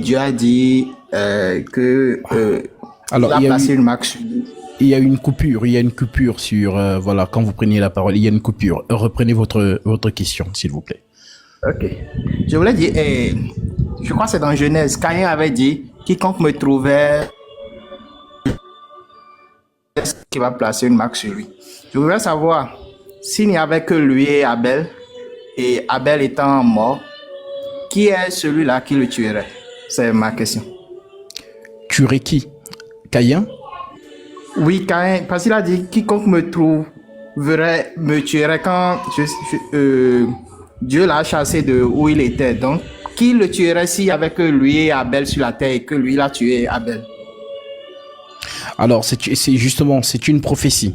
Dieu a dit que il Alors, a placé une marque sur lui. il y a une coupure sur, voilà, quand vous preniez la parole, il y a une coupure. Reprenez votre question, s'il vous plaît. Ok. Je voulais dire, je crois que c'est dans Genèse, Caïn avait dit, quiconque me trouvait, qui va placer une marque sur lui. Je voudrais savoir s'il n'y avait que lui et Abel étant mort, qui est celui-là qui le tuerait? C'est ma question. Tuerait qui? Caïn? Oui, Caïn, parce qu'il a dit, quiconque me tuerait quand Dieu l'a chassé de où il était. Donc, qui le tuerait s'il n'y avait que lui et Abel sur la terre et que lui l'a tué Abel? Alors, c'est justement, c'est une prophétie.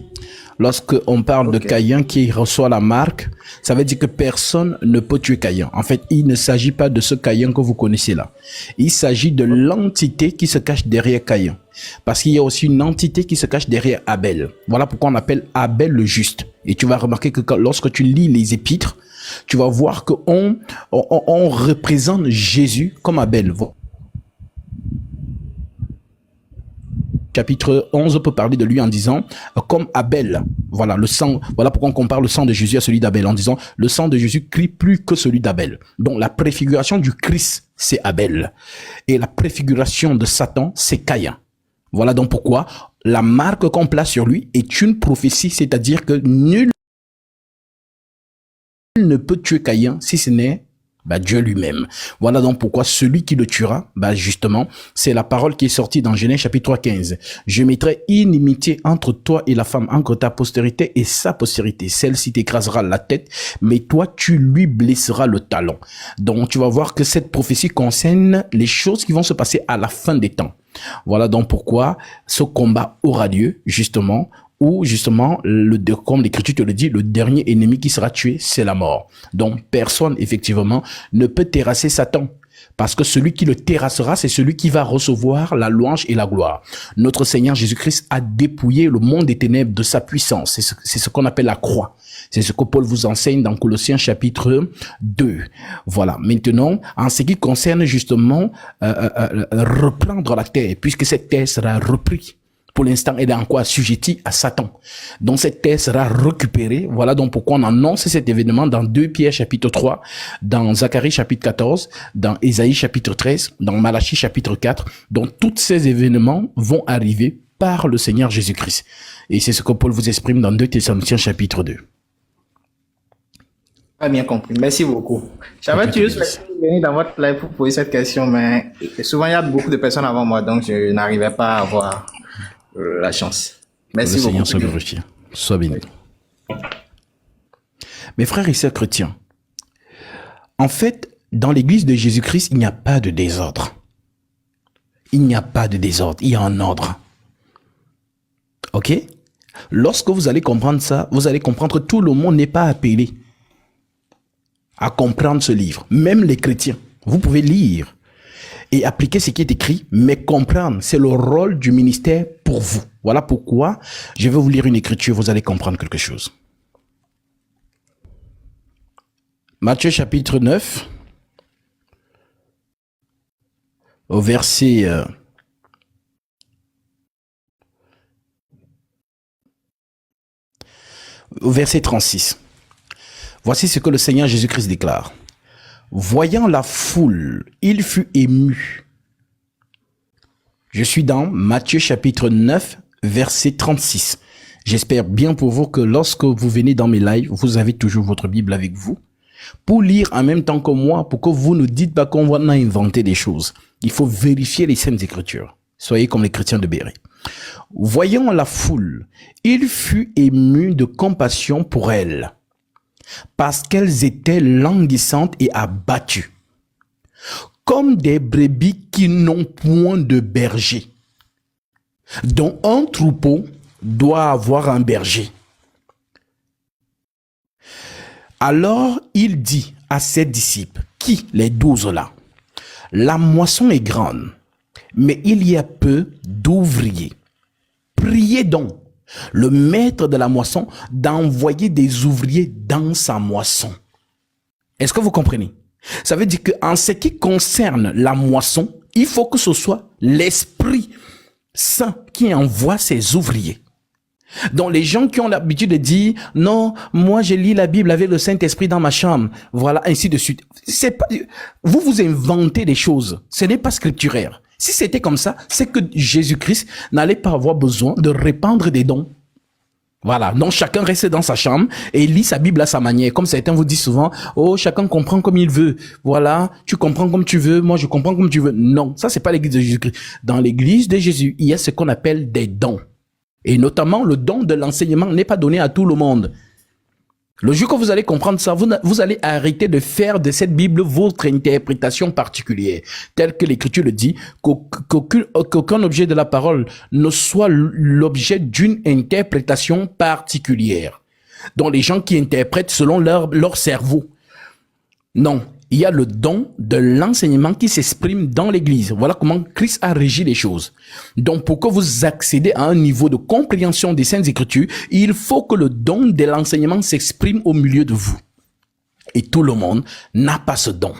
Lorsque on parle de Caïn qui reçoit la marque, ça veut dire que personne ne peut tuer Caïn. En fait, il ne s'agit pas de ce Caïn que vous connaissez là. Il s'agit de l'entité qui se cache derrière Caïn. Parce qu'il y a aussi une entité qui se cache derrière Abel. Voilà pourquoi on appelle Abel le juste. Et tu vas remarquer que lorsque tu lis les épîtres, tu vas voir qu'on on représente Jésus comme Abel. Chapitre 11 peut parler de lui en disant comme Abel. Voilà le sang. Voilà pourquoi on compare le sang de Jésus à celui d'Abel en disant le sang de Jésus crie plus que celui d'Abel. Donc la préfiguration du Christ, c'est Abel. Et la préfiguration de Satan, c'est Caïn. Voilà donc pourquoi la marque qu'on place sur lui est une prophétie, c'est-à-dire que nul ne peut tuer Caïn si ce n'est Dieu lui-même. Voilà donc pourquoi celui qui le tuera, justement, c'est la parole qui est sortie dans Genèse chapitre 3, 15. Je mettrai inimitié entre toi et la femme, entre ta postérité et sa postérité. Celle-ci t'écrasera la tête, mais toi, tu lui blesseras le talon. Donc, tu vas voir que cette prophétie concerne les choses qui vont se passer à la fin des temps. Voilà donc pourquoi ce combat aura lieu, justement, où justement, comme l'Écriture te le dit, le dernier ennemi qui sera tué, c'est la mort. Donc, personne, effectivement, ne peut terrasser Satan. Parce que celui qui le terrassera, c'est celui qui va recevoir la louange et la gloire. Notre Seigneur Jésus-Christ a dépouillé le monde des ténèbres de sa puissance. C'est ce qu'on appelle la croix. C'est ce que Paul vous enseigne dans Colossiens chapitre 2. Voilà. Maintenant, en ce qui concerne justement reprendre la terre, puisque cette terre sera reprise. Pour l'instant, elle est encore assujettie à Satan. Donc, cette terre sera récupérée. Voilà donc pourquoi on annonce cet événement dans 2 Pierre chapitre 3, dans Zacharie chapitre 14, dans Ésaïe chapitre 13, dans Malachie chapitre 4. Donc, tous ces événements vont arriver par le Seigneur Jésus-Christ. Et c'est ce que Paul vous exprime dans 2 Thessaloniciens chapitre 2. Pas bien compris. Merci beaucoup. J'avais juste venir dans votre live pour poser cette question, mais souvent, il y a beaucoup de personnes avant moi, donc je n'arrivais pas à avoir la chance. Merci beaucoup. Le Seigneur soit glorifié. Sois béni. Mes frères et sœurs chrétiens, en fait, dans l'église de Jésus-Christ, il n'y a pas de désordre. Il n'y a pas de désordre, il y a un ordre. Ok? Lorsque vous allez comprendre ça, vous allez comprendre que tout le monde n'est pas appelé à comprendre ce livre. Même les chrétiens. Vous pouvez lire et appliquer ce qui est écrit, mais comprendre, c'est le rôle du ministère pour vous. Voilà pourquoi je vais vous lire une écriture, vous allez comprendre quelque chose. Matthieu chapitre 9, au verset 36. Voici ce que le Seigneur Jésus-Christ déclare. Voyant la foule, il fut ému. Je suis dans Matthieu chapitre 9, verset 36. J'espère bien pour vous que lorsque vous venez dans mes lives, vous avez toujours votre Bible avec vous pour lire en même temps que moi, pour que vous ne dites pas qu'on va inventer des choses. Il faut vérifier les Saintes Écritures. Soyez comme les chrétiens de Béret. Voyant la foule, il fut ému de compassion pour elle, parce qu'elles étaient languissantes et abattues, comme des brebis qui n'ont point de berger, dont un troupeau doit avoir un berger. Alors il dit à ses disciples, qui les 12 là, la moisson est grande, mais il y a peu d'ouvriers. Priez donc le maître de la moisson d'envoyer des ouvriers dans sa moisson. Est-ce que vous comprenez? Ça veut dire qu'en ce qui concerne la moisson, Il faut que ce soit l'Esprit Saint qui envoie ses ouvriers. Donc les gens qui ont l'habitude de dire non, moi je lis la Bible avec le Saint-Esprit dans ma chambre, voilà, ainsi de suite. C'est pas, vous inventez des choses. Ce n'est pas scripturaire. Si c'était comme ça, c'est que Jésus-Christ n'allait pas avoir besoin de répandre des dons. Voilà, donc chacun reste dans sa chambre et lit sa Bible à sa manière. Comme certains vous disent souvent, oh, chacun comprend comme il veut. Voilà, tu comprends comme tu veux, moi je comprends comme tu veux. Non, ça c'est pas l'église de Jésus-Christ. Dans l'église de Jésus, il y a ce qu'on appelle des dons. Et notamment, le don de l'enseignement n'est pas donné à tout le monde. Le jour que vous allez comprendre ça, vous allez arrêter de faire de cette Bible votre interprétation particulière, telle que l'Écriture le dit, qu'aucun objet de la parole ne soit l'objet d'une interprétation particulière. Donc les gens qui interprètent selon leur cerveau. Non, il y a le don de l'enseignement qui s'exprime dans l'Église. Voilà comment Christ a régi les choses. Donc, pour que vous accédez à un niveau de compréhension des Saintes Écritures, il faut que le don de l'enseignement s'exprime au milieu de vous. Et tout le monde n'a pas ce don.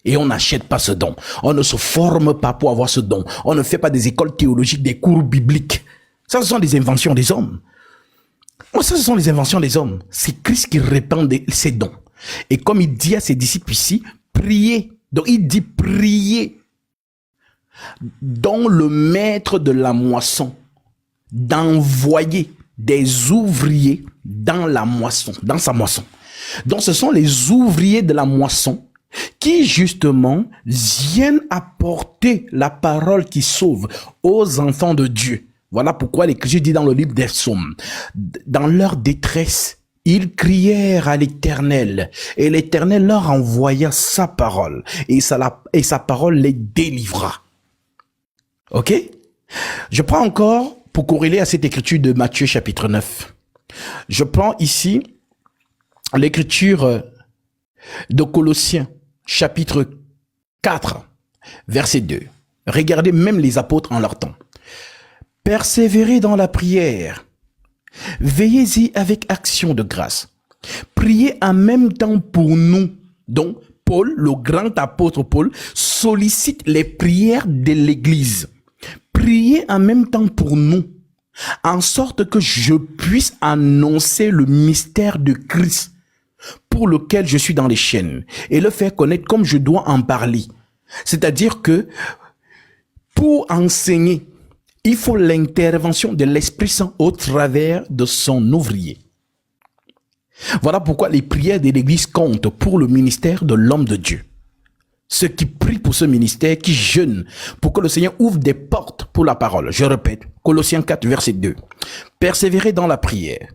Et on n'achète pas ce don. On ne se forme pas pour avoir ce don. On ne fait pas des écoles théologiques, des cours bibliques. Ça, ce sont des inventions des hommes. Ça, ce sont les inventions des hommes. C'est Christ qui répand ces dons. Et comme il dit à ses disciples ici, priez. Donc il dit priez. Dont le maître de la moisson d'envoyer des ouvriers dans la moisson, dans sa moisson. Donc ce sont les ouvriers de la moisson qui justement viennent apporter la parole qui sauve aux enfants de Dieu. Voilà pourquoi l'Écriture dit dans le livre des Psaumes, dans leur détresse, ils crièrent à l'Éternel et l'Éternel leur envoya sa parole et sa parole les délivra. Ok? Je prends encore, pour corréler à cette écriture de Matthieu chapitre 9, je prends ici l'écriture de Colossiens chapitre 4, verset 2. Regardez même les apôtres en leur temps. Persévérez dans la prière. Veillez-y avec action de grâce. Priez en même temps pour nous. Donc, Paul, le grand apôtre Paul, sollicite les prières de l'Église. Priez en même temps pour nous, en sorte que je puisse annoncer le mystère de Christ, pour lequel je suis dans les chaînes, et le faire connaître comme je dois en parler. C'est-à-dire que, pour enseigner, il faut l'intervention de l'Esprit Saint au travers de son ouvrier. Voilà pourquoi les prières de l'Église comptent pour le ministère de l'homme de Dieu. Ceux qui prient pour ce ministère, qui jeûnent pour que le Seigneur ouvre des portes pour la parole. Je répète, Colossiens 4, verset 2. Persévérez dans la prière.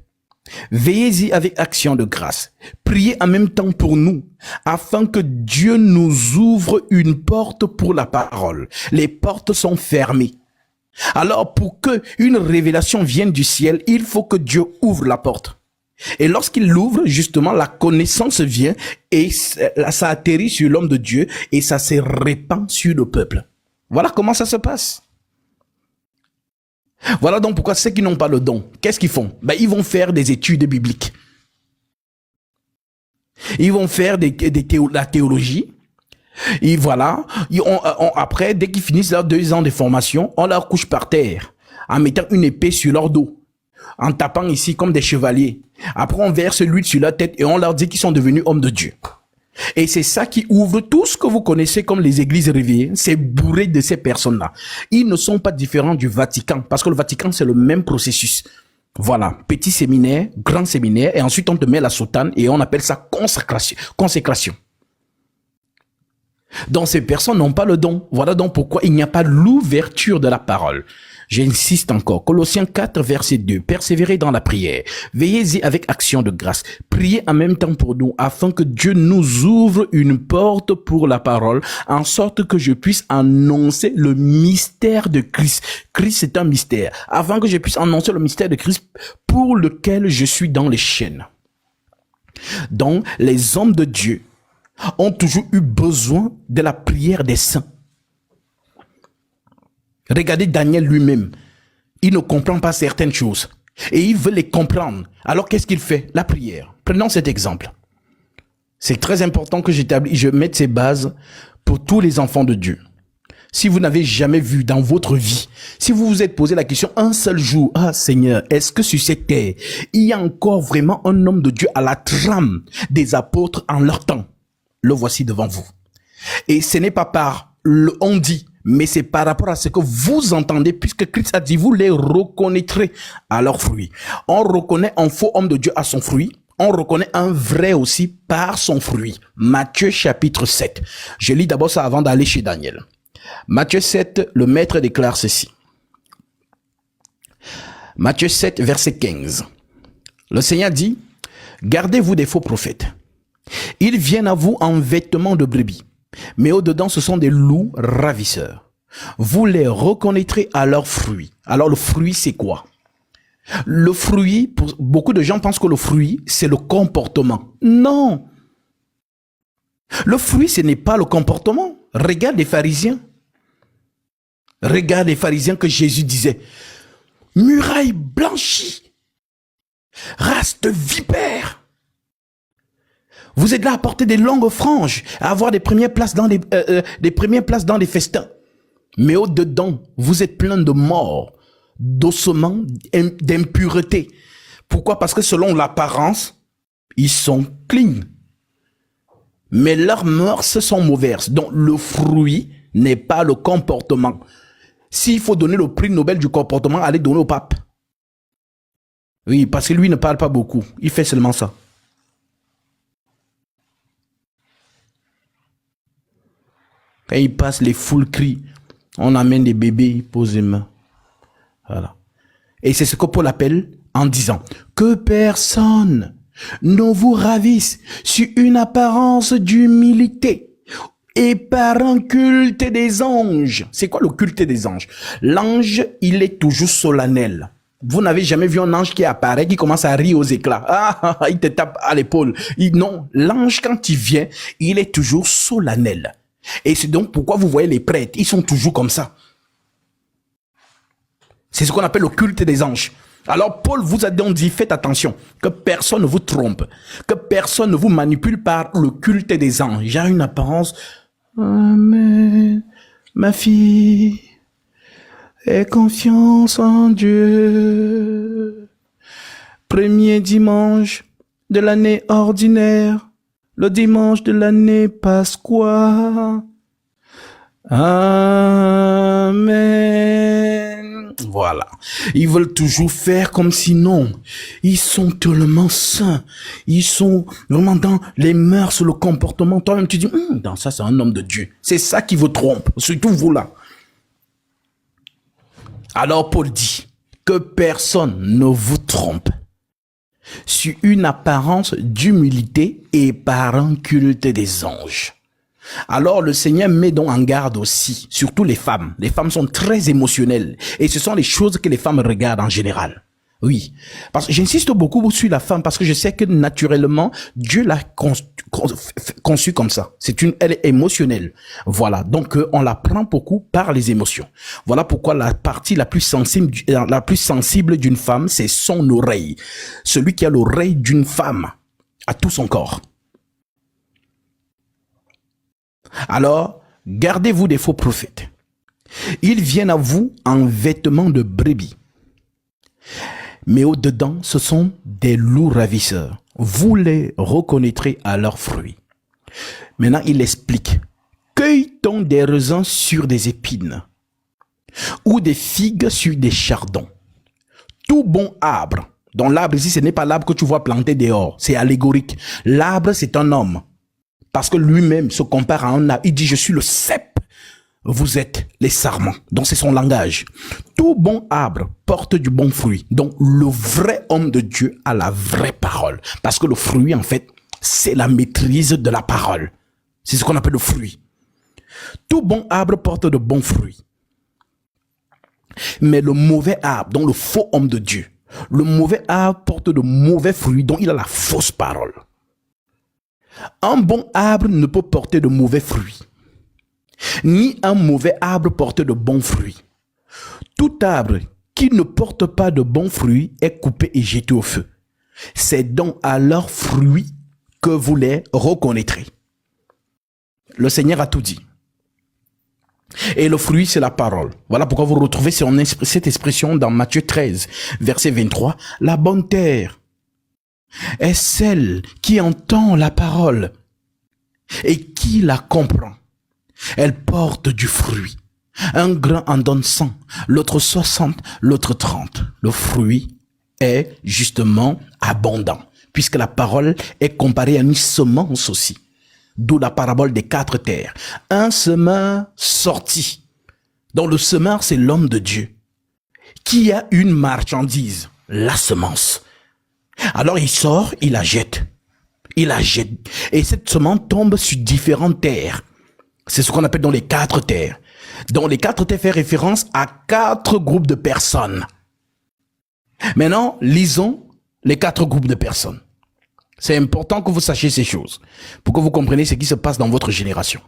Veillez-y avec action de grâce. Priez en même temps pour nous, afin que Dieu nous ouvre une porte pour la parole. Les portes sont fermées. Alors, pour que une révélation vienne du ciel, il faut que Dieu ouvre la porte. Et lorsqu'il l'ouvre, justement, la connaissance vient et ça atterrit sur l'homme de Dieu et ça se répand sur le peuple. Voilà comment ça se passe. Voilà donc pourquoi ceux qui n'ont pas le don, qu'est-ce qu'ils font? Ils vont faire des études bibliques. Ils vont faire la théologie. Et voilà, après, dès qu'ils finissent leurs 2 ans de formation, on leur couche par terre, en mettant une épée sur leur dos, en tapant ici comme des chevaliers. Après, on verse l'huile sur leur tête et on leur dit qu'ils sont devenus hommes de Dieu. Et c'est ça qui ouvre tout ce que vous connaissez comme les églises réveillées. C'est bourré de ces personnes-là. Ils ne sont pas différents du Vatican, parce que le Vatican, c'est le même processus. Voilà, petit séminaire, grand séminaire, et ensuite on te met la soutane et on appelle ça consécration. Donc ces personnes n'ont pas le don. Voilà donc pourquoi il n'y a pas l'ouverture de la parole. J'insiste encore. Colossiens 4, verset 2. Persévérez dans la prière. Veillez-y avec action de grâce. Priez en même temps pour nous, afin que Dieu nous ouvre une porte pour la parole, en sorte que je puisse annoncer le mystère de Christ. Christ, c'est un mystère. Afin que je puisse annoncer le mystère de Christ pour lequel je suis dans les chaînes. Donc, les hommes de Dieu ont toujours eu besoin de la prière des saints. Regardez Daniel lui-même. Il ne comprend pas certaines choses. Et il veut les comprendre. Alors qu'est-ce qu'il fait? La prière. Prenons cet exemple. C'est très important que je mette ces bases pour tous les enfants de Dieu. Si vous n'avez jamais vu dans votre vie, si vous vous êtes posé la question un seul jour, ah Seigneur, est-ce que sur cette terre, il y a encore vraiment un homme de Dieu à la trame des apôtres en leur temps? Le voici devant vous. Et ce n'est pas par le on dit, mais c'est par rapport à ce que vous entendez, puisque Christ a dit, vous les reconnaîtrez à leurs fruits. On reconnaît un faux homme de Dieu à son fruit. On reconnaît un vrai aussi par son fruit. Matthieu chapitre 7. Je lis d'abord ça avant d'aller chez Daniel. Matthieu 7, le maître déclare ceci. Matthieu 7, verset 15. Le Seigneur dit, gardez-vous des faux prophètes. Ils viennent à vous en vêtements de brebis, mais au-dedans ce sont des loups ravisseurs. Vous les reconnaîtrez à leurs fruits. Alors le fruit c'est quoi? Le fruit, pour beaucoup de gens pensent que le fruit c'est le comportement. Non. Le fruit ce n'est pas le comportement. Regarde les pharisiens. Regarde les pharisiens que Jésus disait. Muraille blanchie. Race de vipères. Vous êtes là à porter des longues franges, à avoir des premières places dans les festins. Mais au-dedans, vous êtes plein de morts, d'ossements, d'impureté. Pourquoi? Parce que selon l'apparence, ils sont clean. Mais leurs mœurs sont mauvaises. Donc le fruit n'est pas le comportement. S'il faut donner le prix Nobel du comportement, allez donner au pape. Oui, parce que lui ne parle pas beaucoup. Il fait seulement ça. Quand il passe, les foules crient. On amène des bébés, il pose les mains. Voilà. Et c'est ce que Paul appelle en disant que personne ne vous ravisse sur une apparence d'humilité et par un culte des anges. C'est quoi le culte des anges? L'ange, il est toujours solennel. Vous n'avez jamais vu un ange qui apparaît, qui commence à rire aux éclats. Ah, il te tape à l'épaule. Non, l'ange, quand il vient, il est toujours solennel. Et c'est donc pourquoi vous voyez les prêtres, ils sont toujours comme ça. C'est ce qu'on appelle le culte des anges. Alors Paul vous a donc dit, faites attention, que personne ne vous trompe, que personne ne vous manipule par le culte des anges. J'ai une apparence. Amen. Ma fille, aie confiance en Dieu. Premier dimanche de l'année ordinaire. Le dimanche de l'année pasquale. Amen. Voilà. Ils veulent toujours faire comme si non. Ils sont tellement saints. Ils sont vraiment dans les mœurs, le comportement. Toi-même, tu dis, dans ça, c'est un homme de Dieu. C'est ça qui vous trompe. Surtout vous là. Alors Paul dit que personne ne vous trompe sur une apparence d'humilité et par un culte des anges. Alors le Seigneur met donc en garde aussi, surtout les femmes. Les femmes sont très émotionnelles et ce sont les choses que les femmes regardent en général. Oui, parce que j'insiste beaucoup sur la femme parce que je sais que naturellement Dieu l'a conçue comme ça. Elle est émotionnelle. Voilà, donc on la prend beaucoup par les émotions. Voilà pourquoi la partie la plus sensible d'une femme, c'est son oreille. Celui qui a l'oreille d'une femme a tout son corps. Alors, gardez-vous des faux prophètes. Ils viennent à vous en vêtements de brebis. Mais au-dedans, ce sont des loups ravisseurs. Vous les reconnaîtrez à leurs fruits. Maintenant, il explique. Cueille-t-on des raisins sur des épines ou des figues sur des chardons? Tout bon arbre, dont l'arbre ici, ce n'est pas l'arbre que tu vois planté dehors, c'est allégorique. L'arbre, c'est un homme. Parce que lui-même se compare à un arbre. Il dit, je suis le cep. Vous êtes les sarments. Donc c'est son langage. Tout bon arbre porte du bon fruit. Donc le vrai homme de Dieu a la vraie parole. Parce que le fruit, en fait, c'est la maîtrise de la parole. C'est ce qu'on appelle le fruit. Tout bon arbre porte de bons fruits. Mais le mauvais arbre, donc le faux homme de Dieu, le mauvais arbre porte de mauvais fruits, donc il a la fausse parole. Un bon arbre ne peut porter de mauvais fruits. Ni un mauvais arbre porte de bons fruits. Tout arbre qui ne porte pas de bons fruits est coupé et jeté au feu. C'est donc à leurs fruits que vous les reconnaîtrez. Le Seigneur a tout dit. Et le fruit, c'est la parole. Voilà pourquoi vous retrouvez cette expression dans Matthieu 13, verset 23. La bonne terre est celle qui entend la parole et qui la comprend. Elle porte du fruit. Un grain en donne 100, l'autre 60, l'autre 30. Le fruit est justement abondant, puisque la parole est comparée à une semence aussi. D'où la parabole des 4 terres. Un semeur sorti. Donc le semeur, c'est l'homme de Dieu, qui a une marchandise, la semence. Alors il sort, il la jette. Il la jette. Et cette semence tombe sur différentes terres. C'est ce qu'on appelle dans les 4 terres. Donc les 4 terres fait référence à 4 groupes de personnes. Maintenant, lisons les 4 groupes de personnes. C'est important que vous sachiez ces choses pour que vous compreniez ce qui se passe dans votre génération.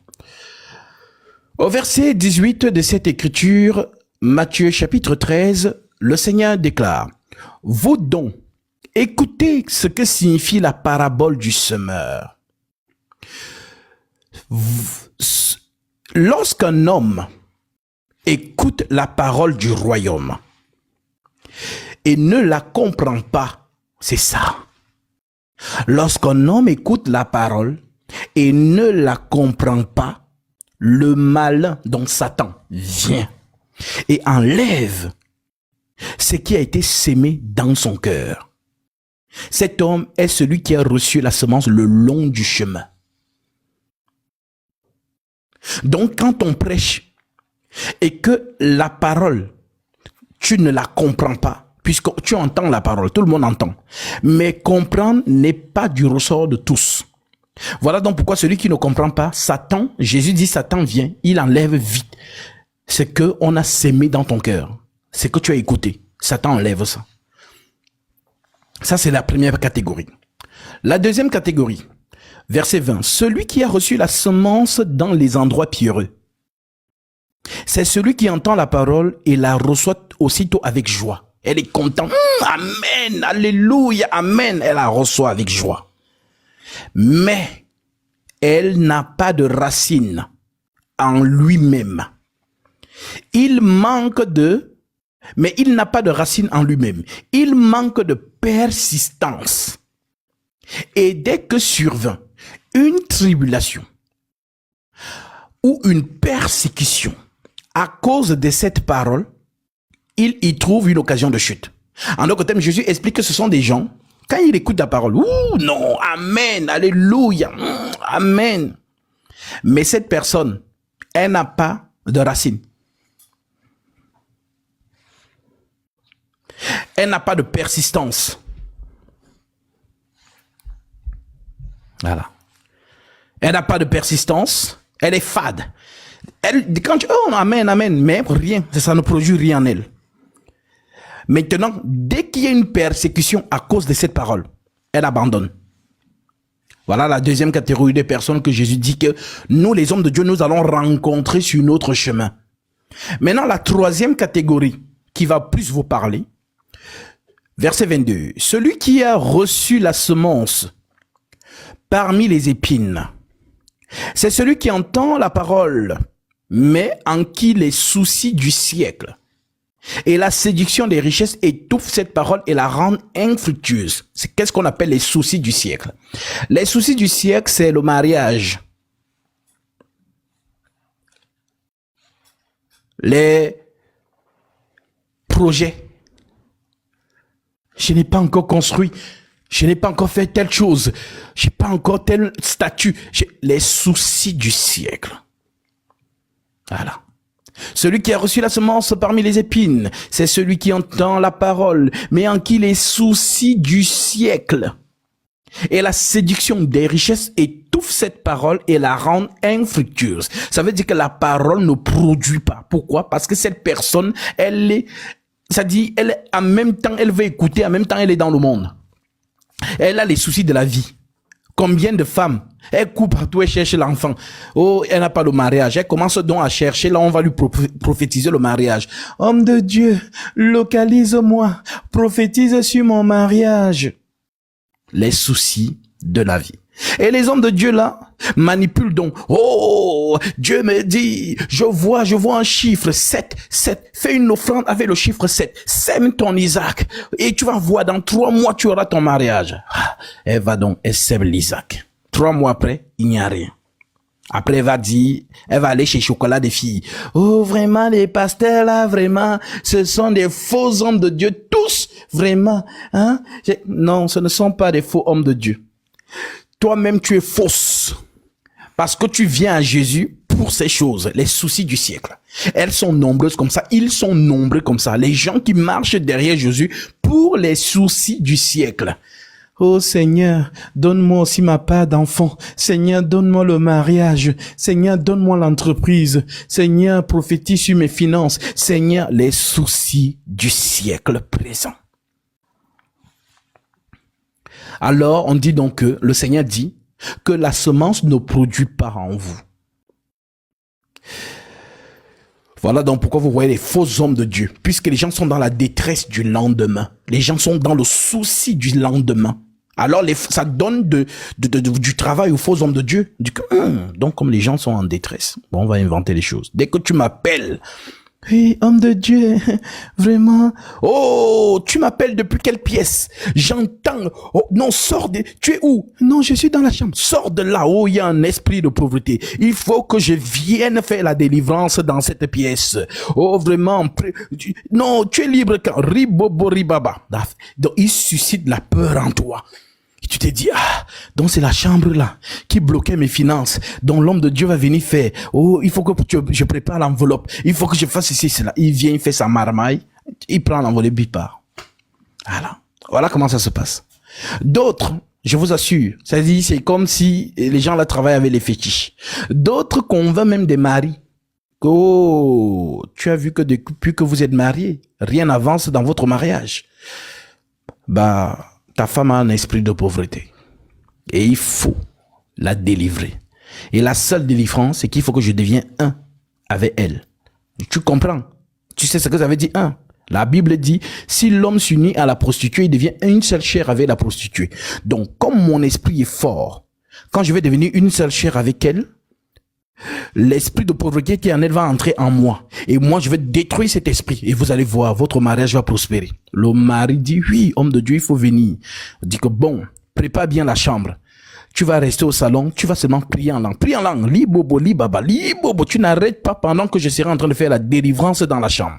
Au verset 18 de cette écriture, Matthieu chapitre 13, le Seigneur déclare: « Vous donc, écoutez ce que signifie la parabole du semeur. Lorsqu'un homme écoute la parole du royaume et ne la comprend pas, c'est ça. Lorsqu'un homme écoute la parole et ne la comprend pas, le malin, donc Satan, vient et enlève ce qui a été sémé dans son cœur. Cet homme est celui qui a reçu la semence le long du chemin. Donc quand on prêche et que la parole, tu ne la comprends pas, puisque tu entends la parole, tout le monde entend. Mais comprendre n'est pas du ressort de tous. Voilà donc pourquoi celui qui ne comprend pas, Satan, Jésus dit Satan vient, il enlève vite ce que on a sémé dans ton cœur. C'est que tu as écouté. Satan enlève ça. Ça, c'est la première catégorie. La deuxième catégorie, verset 20. Celui qui a reçu la semence dans les endroits pierreux, c'est celui qui entend la parole et la reçoit aussitôt avec joie. Elle est contente. Amen, alléluia, amen. Elle la reçoit avec joie. Mais elle n'a pas de racine en lui-même. Il n'a pas de racine en lui-même. Il manque de persistance. Et dès que survint une tribulation ou une persécution à cause de cette parole, il y trouve une occasion de chute. En d'autres termes, Jésus explique que ce sont des gens, quand ils écoutent la parole, ouh non, amen, alléluia, amen. Mais cette personne, elle n'a pas de racine. Elle n'a pas de persistance. Voilà. Elle n'a pas de persistance. Elle est fade. Quand tu amen, amen, mais rien, ça ne produit rien en elle. Maintenant, dès qu'il y a une persécution à cause de cette parole, elle abandonne. Voilà la deuxième catégorie de personnes que Jésus dit que nous, les hommes de Dieu, nous allons rencontrer sur notre chemin. Maintenant, la troisième catégorie qui va plus vous parler, verset 22. Celui qui a reçu la semence parmi les épines, c'est celui qui entend la parole, mais en qui les soucis du siècle et la séduction des richesses étouffent cette parole et la rendent infructueuse. C'est qu'est-ce qu'on appelle les soucis du siècle? Les soucis du siècle, c'est le mariage, les projets. Je n'ai pas encore construit, je n'ai pas encore fait telle chose, je n'ai pas encore tel statut. Les soucis du siècle. Voilà. Celui qui a reçu la semence parmi les épines, c'est celui qui entend la parole, mais en qui les soucis du siècle et la séduction des richesses étouffent cette parole et la rendent infructueuse. Ça veut dire que la parole ne produit pas. Pourquoi? Parce que cette personne, en même temps, elle veut écouter, en même temps, elle est dans le monde. Elle a les soucis de la vie. Combien de femmes, elle court partout, elle cherche l'enfant. Oh, elle n'a pas le mariage. Elle commence donc à chercher, là on va lui prophétiser le mariage. Homme de Dieu, localise-moi, prophétise sur mon mariage. Les soucis de la vie. Et les hommes de Dieu là manipulent donc. Oh, Dieu me dit, je vois un chiffre 7, 7. Fais une offrande avec le chiffre 7. Sème ton Isaac. Et tu vas voir, dans 3 mois, tu auras ton mariage. Elle va donc, elle sème l'Isaac. 3 mois après, il n'y a rien. Après, elle va aller chez Chocolat des filles. Oh, vraiment, les pasteurs là, vraiment, ce sont des faux hommes de Dieu, tous, vraiment, hein? Non, ce ne sont pas des faux hommes de Dieu. Toi-même, tu es fausse. Parce que tu viens à Jésus pour ces choses, les soucis du siècle. Elles sont nombreuses comme ça, ils sont nombreux comme ça. Les gens qui marchent derrière Jésus pour les soucis du siècle. Oh Seigneur, donne-moi aussi ma part d'enfant. Seigneur, donne-moi le mariage. Seigneur, donne-moi l'entreprise. Seigneur, prophétise sur mes finances. Seigneur, les soucis du siècle présent. Alors, on dit donc que le Seigneur dit que la semence ne produit pas en vous. Voilà donc pourquoi vous voyez les faux hommes de Dieu, puisque les gens sont dans la détresse du lendemain. Les gens sont dans le souci du lendemain. Alors, ça donne du travail aux faux hommes de Dieu. Donc, comme les gens sont en détresse, bon, on va inventer les choses. Dès que tu m'appelles, oui, homme de Dieu, vraiment. Oh, tu m'appelles depuis quelle pièce? J'entends. Oh, non, tu es où? Non, je suis dans la chambre. Sors de là où il y a un esprit de pauvreté. Il faut que je vienne faire la délivrance dans cette pièce. Oh, vraiment. Non, tu es libre quand? Ribobo ribaba. Donc, il suscite la peur en toi. Et tu te dis, donc c'est la chambre là qui bloquait mes finances. Donc l'homme de Dieu va venir faire. Oh, il faut que je prépare l'enveloppe. Il faut que je fasse ceci, cela. Il vient, il fait sa marmaille. Il prend l'enveloppe, il part. Voilà comment ça se passe. D'autres, je vous assure, c'est comme si les gens là travaillent avec les fétiches. D'autres convainquent même des maris. Oh, tu as vu que depuis que vous êtes mariés, rien n'avance dans votre mariage. Ta femme a un esprit de pauvreté. Et il faut la délivrer. Et la seule délivrance, c'est qu'il faut que je devienne un avec elle. Tu comprends? Tu sais ce que ça veut dire un? La Bible dit, si l'homme s'unit à la prostituée, il devient une seule chair avec la prostituée. Donc, comme mon esprit est fort, quand je vais devenir une seule chair avec elle, l'esprit de pauvreté qui est en elle va entrer en moi. Et moi, je vais détruire cet esprit. Et vous allez voir, votre mariage va prospérer. Le mari dit, oui, homme de Dieu, il faut venir. Il dit que bon, prépare bien la chambre. Tu vas rester au salon, tu vas seulement prier en langue. Prie en langue. Li bobo, li baba, li bobo. Tu n'arrêtes pas pendant que je serai en train de faire la délivrance dans la chambre.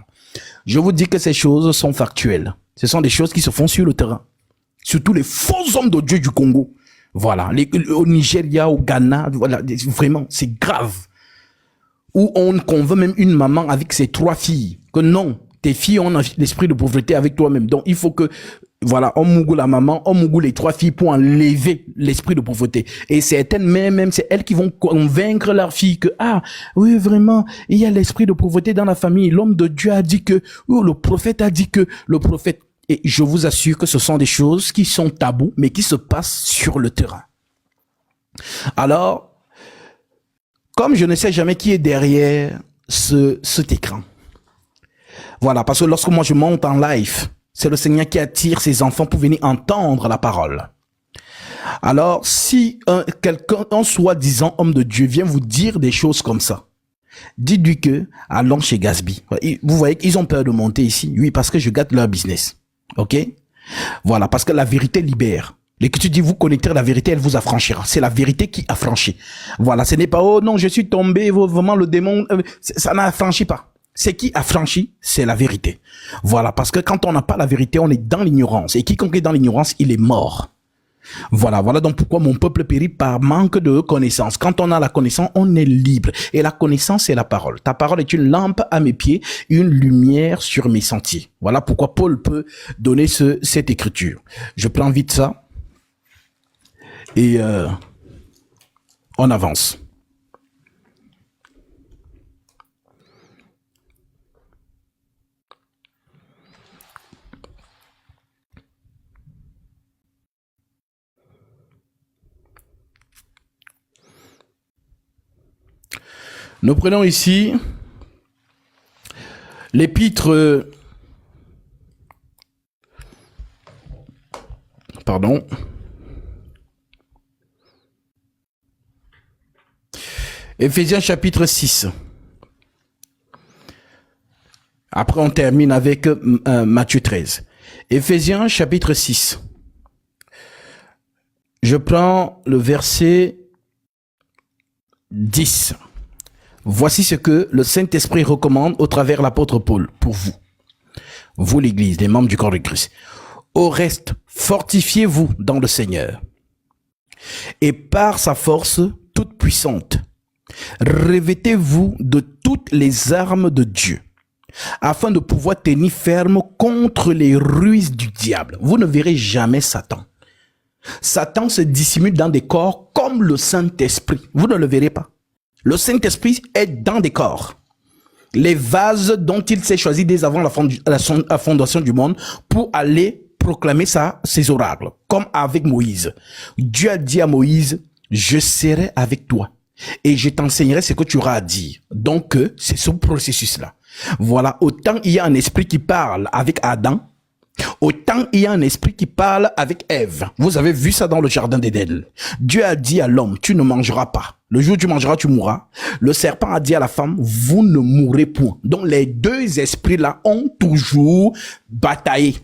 Je vous dis que ces choses sont factuelles. Ce sont des choses qui se font sur le terrain. Surtout les faux hommes de Dieu du Congo. Voilà, au Nigeria, au Ghana, voilà, vraiment, c'est grave. Où on convainc même une maman avec ses 3 filles, que non, tes filles ont l'esprit de pauvreté avec toi-même. Donc, il faut que, voilà, on mougou la maman, on mougou les 3 filles pour enlever l'esprit de pauvreté. Et certaines, même, c'est elles qui vont convaincre leurs filles que, oui, vraiment, il y a l'esprit de pauvreté dans la famille. L'homme de Dieu a dit que, ou le prophète a dit que, le prophète. Et je vous assure que ce sont des choses qui sont tabous, mais qui se passent sur le terrain. Alors, comme je ne sais jamais qui est derrière cet écran, voilà, parce que lorsque moi je monte en live, c'est le Seigneur qui attire ses enfants pour venir entendre la parole. Alors, si quelqu'un, un soi-disant homme de Dieu vient vous dire des choses comme ça, dites-lui que, allons chez Gatsby. Vous voyez qu'ils ont peur de monter ici. Oui, parce que je gâte leur business. Ok? Voilà, parce que la vérité libère. L'Écriture dit, vous connectez la vérité, elle vous affranchira. C'est la vérité qui affranchit. Voilà, ce n'est pas, oh non, je suis tombé, vraiment le démon, ça n'affranchit pas. C'est qui affranchit? C'est la vérité. Voilà, parce que quand on n'a pas la vérité, on est dans l'ignorance. Et quiconque est dans l'ignorance, il est mort. Voilà donc pourquoi mon peuple périt par manque de connaissance. Quand on a la connaissance, on est libre. Et la connaissance, c'est la parole. Ta parole est une lampe à mes pieds, une lumière sur mes sentiers. Voilà pourquoi Paul peut donner cette écriture. Je prends vite ça. Et on avance. Nous prenons ici l'épître, Éphésiens chapitre 6. Après, on termine avec Matthieu 13. Éphésiens chapitre 6. Je prends le verset 10. Voici ce que le Saint-Esprit recommande au travers de l'apôtre Paul pour vous. Vous l'Église, les membres du corps de Christ. Au reste, fortifiez-vous dans le Seigneur. Et par sa force toute puissante, revêtez-vous de toutes les armes de Dieu, afin de pouvoir tenir ferme contre les ruses du diable. Vous ne verrez jamais Satan. Satan se dissimule dans des corps comme le Saint-Esprit. Vous ne le verrez pas. Le Saint-Esprit est dans des corps. Les vases dont il s'est choisi dès avant la fondation du monde pour aller proclamer ses oracles, comme avec Moïse. Dieu a dit à Moïse, je serai avec toi et je t'enseignerai ce que tu auras à dire. Donc, c'est ce processus-là. Voilà, autant il y a un esprit qui parle avec Adam, autant il y a un esprit qui parle avec Ève. Vous avez vu ça dans le jardin d'Éden. Dieu a dit à l'homme, tu ne mangeras pas. Le jour où tu mangeras, tu mourras. Le serpent a dit à la femme, vous ne mourrez point. Donc les deux esprits-là ont toujours bataillé.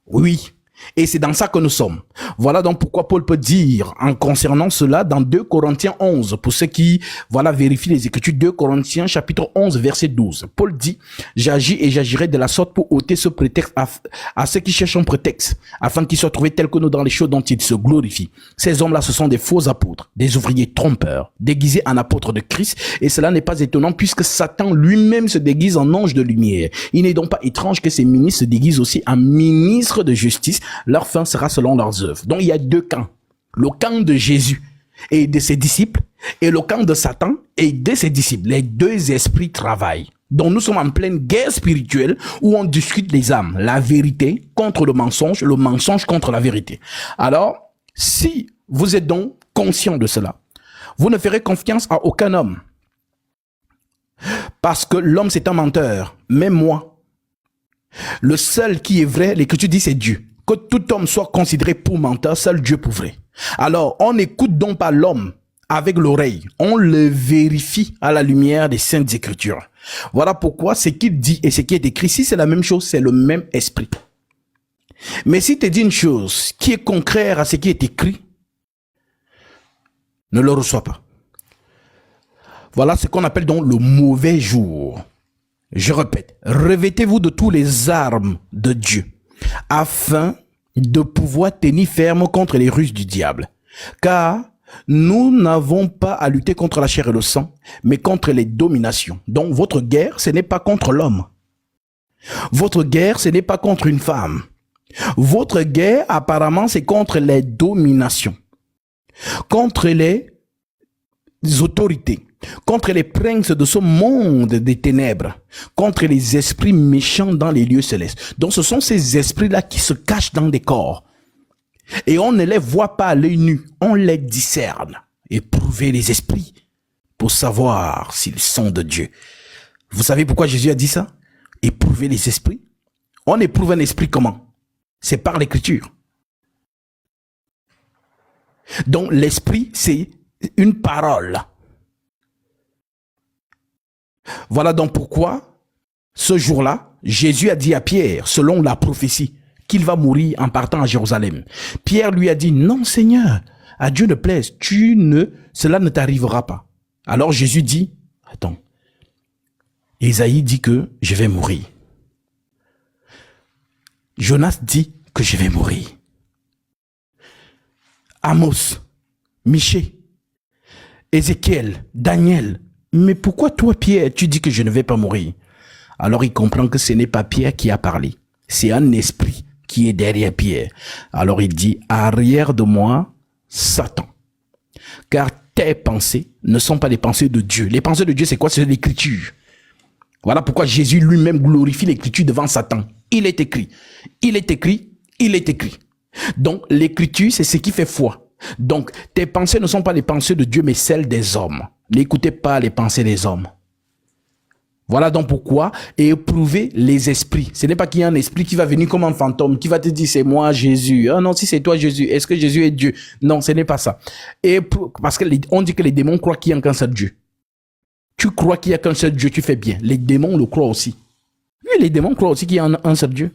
Oui. Et c'est dans ça que nous sommes. Voilà donc pourquoi Paul peut dire en concernant cela dans 2 Corinthiens 11, pour ceux qui vérifient les Écritures, 2 Corinthiens chapitre 11 verset 12. Paul dit, j'agis et j'agirai de la sorte pour ôter ce prétexte à ceux qui cherchent un prétexte, afin qu'ils soient trouvés tels que nous dans les choses dont ils se glorifient. Ces hommes-là, ce sont des faux apôtres, des ouvriers trompeurs, déguisés en apôtres de Christ, et cela n'est pas étonnant puisque Satan lui-même se déguise en ange de lumière. Il n'est donc pas étrange que ces ministres se déguisent aussi en ministres de justice. Leur fin sera selon leurs œuvres. Donc il y a deux camps. Le camp de Jésus et de ses disciples et le camp de Satan et de ses disciples. Les deux esprits travaillent. Donc nous sommes en pleine guerre spirituelle où on discute les âmes. La vérité contre le mensonge contre la vérité. Alors, si vous êtes donc conscient de cela, vous ne ferez confiance à aucun homme. Parce que l'homme c'est un menteur. Même moi. Le seul qui est vrai, l'Écriture dit c'est Dieu. Que tout homme soit considéré pour menteur, seul Dieu pour vrai. Alors, on n'écoute donc pas l'homme avec l'oreille. On le vérifie à la lumière des Saintes Écritures. Voilà pourquoi ce qu'il dit et ce qui est écrit, si c'est la même chose, c'est le même esprit. Mais si tu dis une chose qui est contraire à ce qui est écrit, ne le reçois pas. Voilà ce qu'on appelle donc le mauvais jour. Je répète, revêtez-vous de toutes les armes de Dieu, afin de pouvoir tenir ferme contre les ruses du diable. Car nous n'avons pas à lutter contre la chair et le sang, mais contre les dominations. Donc votre guerre, ce n'est pas contre l'homme. Votre guerre, ce n'est pas contre une femme. Votre guerre, apparemment, c'est contre les dominations, contre les autorités, contre les princes de ce monde des ténèbres, contre les esprits méchants dans les lieux célestes. Donc ce sont ces esprits-là qui se cachent dans des corps. Et on ne les voit pas à l'œil nu, on les discerne. Éprouvez les esprits pour savoir s'ils sont de Dieu. Vous savez pourquoi Jésus a dit ça? Éprouvez les esprits. On éprouve un esprit comment? C'est par l'écriture. Donc l'esprit, c'est une parole. Voilà donc pourquoi, ce jour-là, Jésus a dit à Pierre, selon la prophétie, qu'il va mourir en partant à Jérusalem. Pierre lui a dit, non Seigneur, à Dieu ne plaise, cela ne t'arrivera pas. Alors Jésus dit, attends, Ésaïe dit que je vais mourir. Jonas dit que je vais mourir. Amos, Michée, Ézéchiel, Daniel, mais pourquoi toi Pierre, tu dis que je ne vais pas mourir? Alors il comprend que ce n'est pas Pierre qui a parlé, c'est un esprit qui est derrière Pierre. Alors il dit, arrière de moi, Satan, car tes pensées ne sont pas les pensées de Dieu. Les pensées de Dieu, c'est quoi? C'est l'écriture. Voilà pourquoi Jésus lui-même glorifie l'écriture devant Satan. Il est écrit, il est écrit, il est écrit. Donc l'écriture, c'est ce qui fait foi. Donc tes pensées ne sont pas les pensées de Dieu, mais celles des hommes. N'écoutez pas les pensées des hommes. Voilà donc pourquoi éprouver les esprits. Ce n'est pas qu'il y a un esprit qui va venir comme un fantôme, qui va te dire c'est moi Jésus. Ah non, si c'est toi Jésus, est-ce que Jésus est Dieu? Non, ce n'est pas ça. Et parce qu'on dit que les démons croient qu'il y a qu'un seul Dieu. Tu crois qu'il n'y a qu'un seul Dieu, tu fais bien. Les démons le croient aussi. Oui, les démons croient aussi qu'il y a un seul Dieu.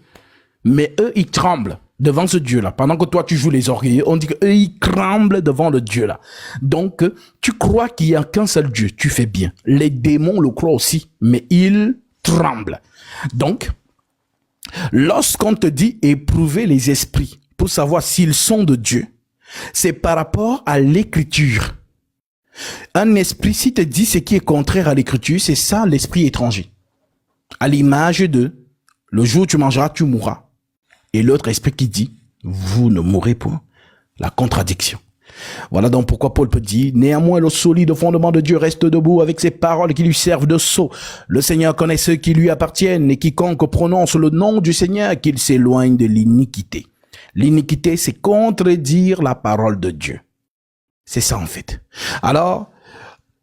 Mais eux, ils tremblent devant ce Dieu-là. Pendant que toi, tu joues les orgueilleux, on dit qu'eux, ils tremblent devant le Dieu-là. Donc, tu crois qu'il n'y a qu'un seul Dieu, tu fais bien. Les démons le croient aussi, mais ils tremblent. Donc, lorsqu'on te dit éprouver les esprits pour savoir s'ils sont de Dieu, c'est par rapport à l'écriture. Un esprit, si te dit ce qui est contraire à l'écriture, c'est ça l'esprit étranger. À l'image de le jour où tu mangeras, tu mourras. Et l'autre esprit qui dit, vous ne mourrez point. La contradiction. Voilà donc pourquoi Paul peut dire, néanmoins le solide fondement de Dieu reste debout avec ses paroles qui lui servent de sceau. Le Seigneur connaît ceux qui lui appartiennent et quiconque prononce le nom du Seigneur, qu'il s'éloigne de l'iniquité. L'iniquité, c'est contredire la parole de Dieu. C'est ça en fait. Alors,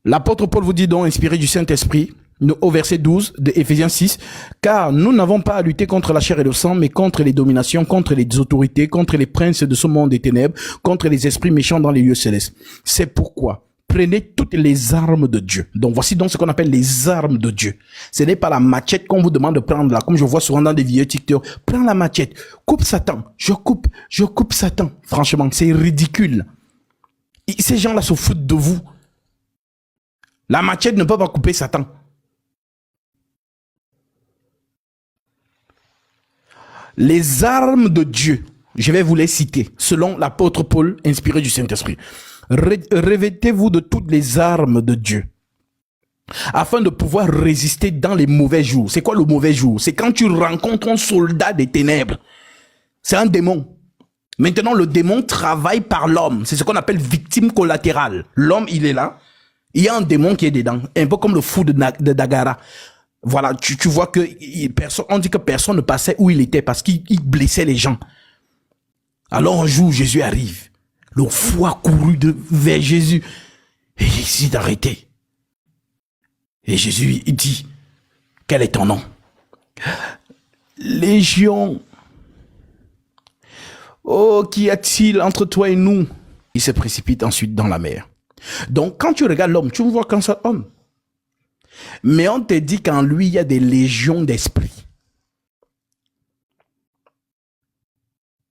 l'apôtre Paul vous dit donc, inspiré du Saint-Esprit, au verset 12 de Éphésiens 6, car nous n'avons pas à lutter contre la chair et le sang, mais contre les dominations, contre les autorités, contre les princes de ce monde des ténèbres, contre les esprits méchants dans les lieux célestes. C'est pourquoi prenez toutes les armes de Dieu. Donc voici donc ce qu'on appelle les armes de Dieu. Ce n'est pas la machette qu'on vous demande de prendre là, comme je vois souvent dans des vidéos TikTok. Prends la machette, coupe Satan, je coupe Satan. Franchement, c'est ridicule. Et ces gens-là se foutent de vous. La machette ne peut pas couper Satan. Les armes de Dieu, je vais vous les citer, selon l'apôtre Paul, inspiré du Saint-Esprit. Revêtez-vous de toutes les armes de Dieu, afin de pouvoir résister dans les mauvais jours. C'est quoi le mauvais jour? C'est quand tu rencontres un soldat des ténèbres. C'est un démon. Maintenant, le démon travaille par l'homme. C'est ce qu'on appelle victime collatérale. L'homme, il est là. Il y a un démon qui est dedans. Un peu comme le fou de Dagara. Voilà, tu vois que on dit que personne ne passait où il était parce qu'il blessait les gens. Alors un jour, Jésus arrive. Le fou a couru vers Jésus et il décide d'arrêter. Et Jésus, il dit, quel est ton nom? Légion. Oh, qu'y a-t-il entre toi et nous? Il se précipite ensuite dans la mer. Donc, quand tu regardes l'homme, tu ne vois qu'un seul homme. Mais on te dit qu'en lui, il y a des légions d'esprits.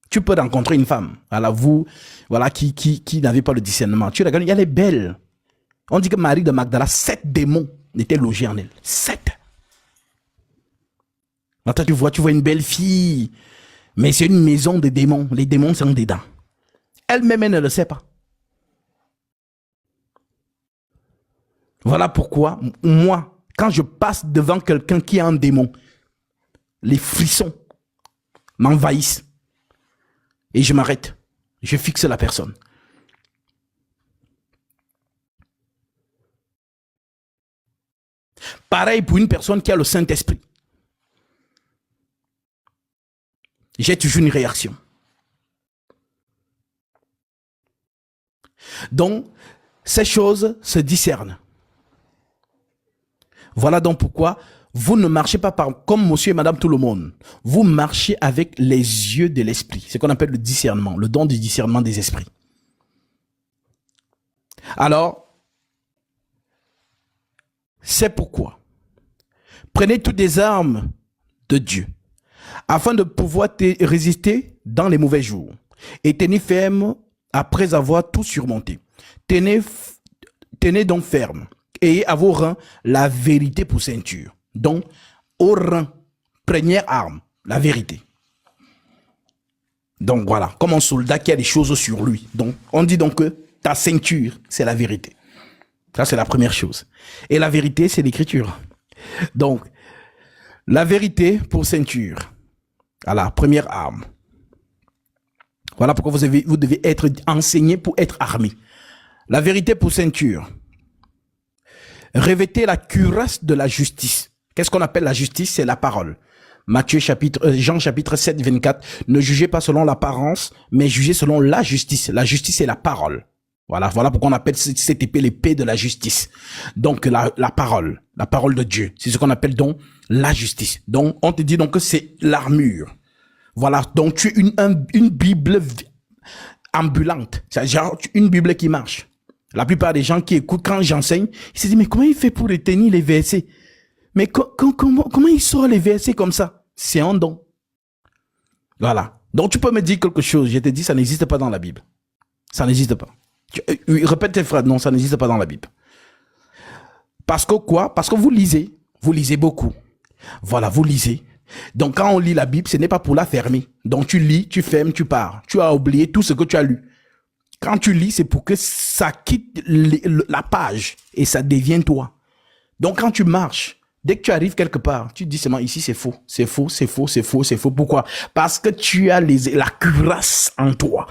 Tu peux rencontrer une femme, qui n'avait pas le discernement. Tu regardes, il y a les belles. On dit que Marie de Magdala, 7 démons étaient logés en elle. 7. Maintenant, tu vois une belle fille, mais c'est une maison de démons. Les démons sont dedans. Elle-même, elle ne le sait pas. Voilà pourquoi, moi, quand je passe devant quelqu'un qui a un démon, les frissons m'envahissent. Et je m'arrête. Je fixe la personne. Pareil pour une personne qui a le Saint-Esprit. J'ai toujours une réaction. Donc, ces choses se discernent. Voilà donc pourquoi vous ne marchez pas comme monsieur et madame tout le monde. Vous marchez avec les yeux de l'esprit. C'est ce qu'on appelle le discernement, le don du discernement des esprits. Alors, c'est pourquoi prenez toutes les armes de Dieu afin de pouvoir résister dans les mauvais jours et tenez ferme après avoir tout surmonté. Tenez donc ferme. Ayez à vos reins la vérité pour ceinture. Donc, au rein, première arme, la vérité. Donc voilà, comme un soldat qui a des choses sur lui. Donc, on dit donc que ta ceinture, c'est la vérité. Ça, c'est la première chose. Et la vérité, c'est l'écriture. Donc, la vérité pour ceinture. Voilà, première arme. Voilà pourquoi vous devez être enseigné pour être armé. La vérité pour ceinture. Revêtez la cuirasse de la justice. Qu'est-ce qu'on appelle la justice? C'est la parole. Jean chapitre 7, 24. Ne jugez pas selon l'apparence, mais jugez selon la justice. La justice, c'est la parole. Voilà pourquoi on appelle cette épée l'épée de la justice. Donc, la parole de Dieu. C'est ce qu'on appelle donc la justice. Donc, on te dit donc que c'est l'armure. Voilà, donc tu es une Bible ambulante. C'est genre une Bible qui marche. La plupart des gens qui écoutent quand j'enseigne, ils se disent, mais comment il fait pour retenir les versets? Mais comment il sort les versets comme ça? C'est un don. Voilà. Donc tu peux me dire quelque chose. Je te dis, ça n'existe pas dans la Bible. Ça n'existe pas. Répète tes phrases. Non, ça n'existe pas dans la Bible. Parce que quoi? Parce que vous lisez beaucoup. Voilà, vous lisez. Donc quand on lit la Bible, ce n'est pas pour la fermer. Donc tu lis, tu fermes, tu pars. Tu as oublié tout ce que tu as lu. Quand tu lis, c'est pour que ça quitte la page et ça devienne toi. Donc quand tu marches, dès que tu arrives quelque part, tu te dis seulement ici c'est faux, c'est faux, c'est faux, c'est faux, c'est faux. Pourquoi? Parce que tu as la cuirasse en toi.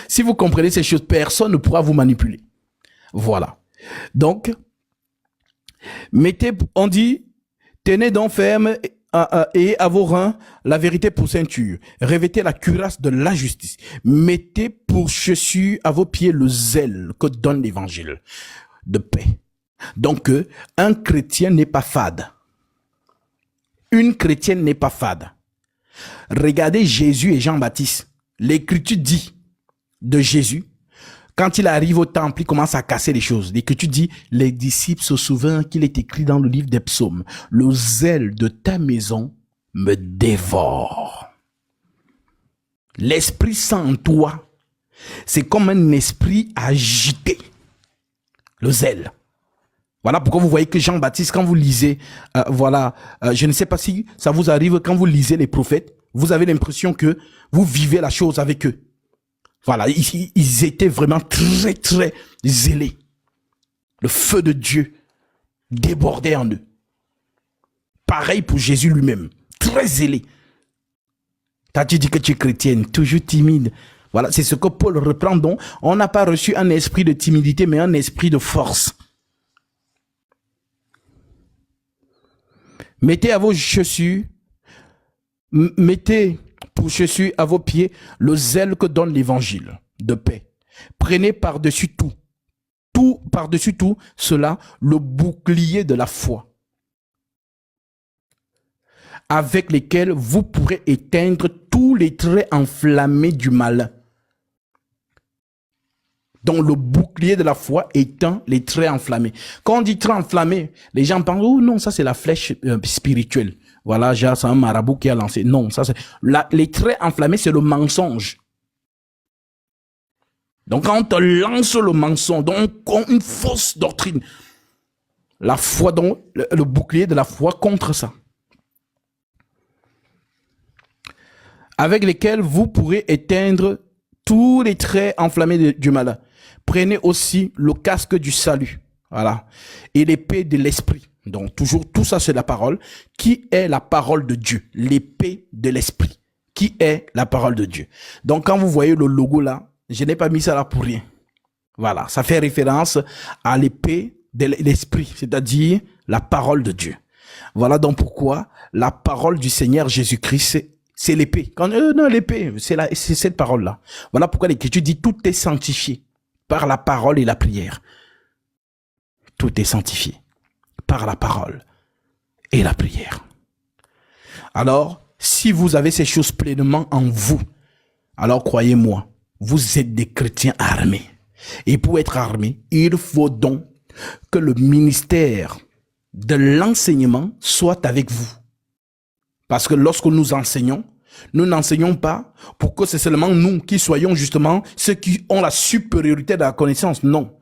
Si vous comprenez ces choses, personne ne pourra vous manipuler. Voilà. Donc, on dit, tenez donc ferme et à vos reins la vérité pour ceinture. Revêtez la cuirasse de la justice. Mettez pour chaussure à vos pieds le zèle que donne l'évangile de paix. Donc, un chrétien n'est pas fade. Une chrétienne n'est pas fade. Regardez Jésus et Jean-Baptiste. L'Écriture dit de Jésus, quand il arrive au temple, il commence à casser les choses. L'Écriture dit, les disciples se souviennent qu'il est écrit dans le livre des psaumes, le zèle de ta maison me dévore. L'Esprit Saint en toi, c'est comme un esprit agité. Le zèle. Voilà pourquoi vous voyez que Jean-Baptiste, quand vous lisez, je ne sais pas si ça vous arrive, quand vous lisez les prophètes, vous avez l'impression que vous vivez la chose avec eux. Voilà, ils étaient vraiment très, très zélés. Le feu de Dieu débordait en eux. Pareil pour Jésus lui-même, très zélé. T'as-tu dit que tu es chrétienne, toujours timide? Voilà, c'est ce que Paul reprend. Donc, on n'a pas reçu un esprit de timidité, mais un esprit de force. Mettez à vos chaussures, mettez pour chaussures à vos pieds le zèle que donne l'évangile de paix. Prenez par-dessus par-dessus tout cela, le bouclier de la foi, avec lesquels vous pourrez éteindre tous les traits enflammés du malin. Donc le bouclier de la foi éteint les traits enflammés. Quand on dit traits enflammés, les gens pensent, oh non, ça c'est la flèche spirituelle. Voilà, c'est un marabout qui a lancé. Non, ça c'est les traits enflammés, c'est le mensonge. Donc quand on te lance le mensonge, donc une fausse doctrine, la foi, donc le bouclier de la foi contre ça. Avec lesquels vous pourrez éteindre tous les traits enflammés du malin. Prenez aussi le casque du salut, voilà, et l'épée de l'esprit. Donc toujours, tout ça c'est la parole, qui est la parole de Dieu, l'épée de l'esprit, qui est la parole de Dieu. Donc quand vous voyez le logo là, je n'ai pas mis ça là pour rien. Voilà, ça fait référence à l'épée de l'esprit, c'est-à-dire la parole de Dieu. Voilà donc pourquoi la parole du Seigneur Jésus-Christ, c'est l'épée. Non, l'épée, c'est cette parole-là. Voilà pourquoi l'Écriture dit tout est sanctifié par la parole et la prière. Tout est sanctifié par la parole et la prière. Alors, si vous avez ces choses pleinement en vous, alors croyez-moi, vous êtes des chrétiens armés. Et pour être armés, il faut donc que le ministère de l'enseignement soit avec vous. Parce que lorsque nous enseignons, nous n'enseignons pas pour que c'est seulement nous qui soyons justement ceux qui ont la supériorité de la connaissance. Non.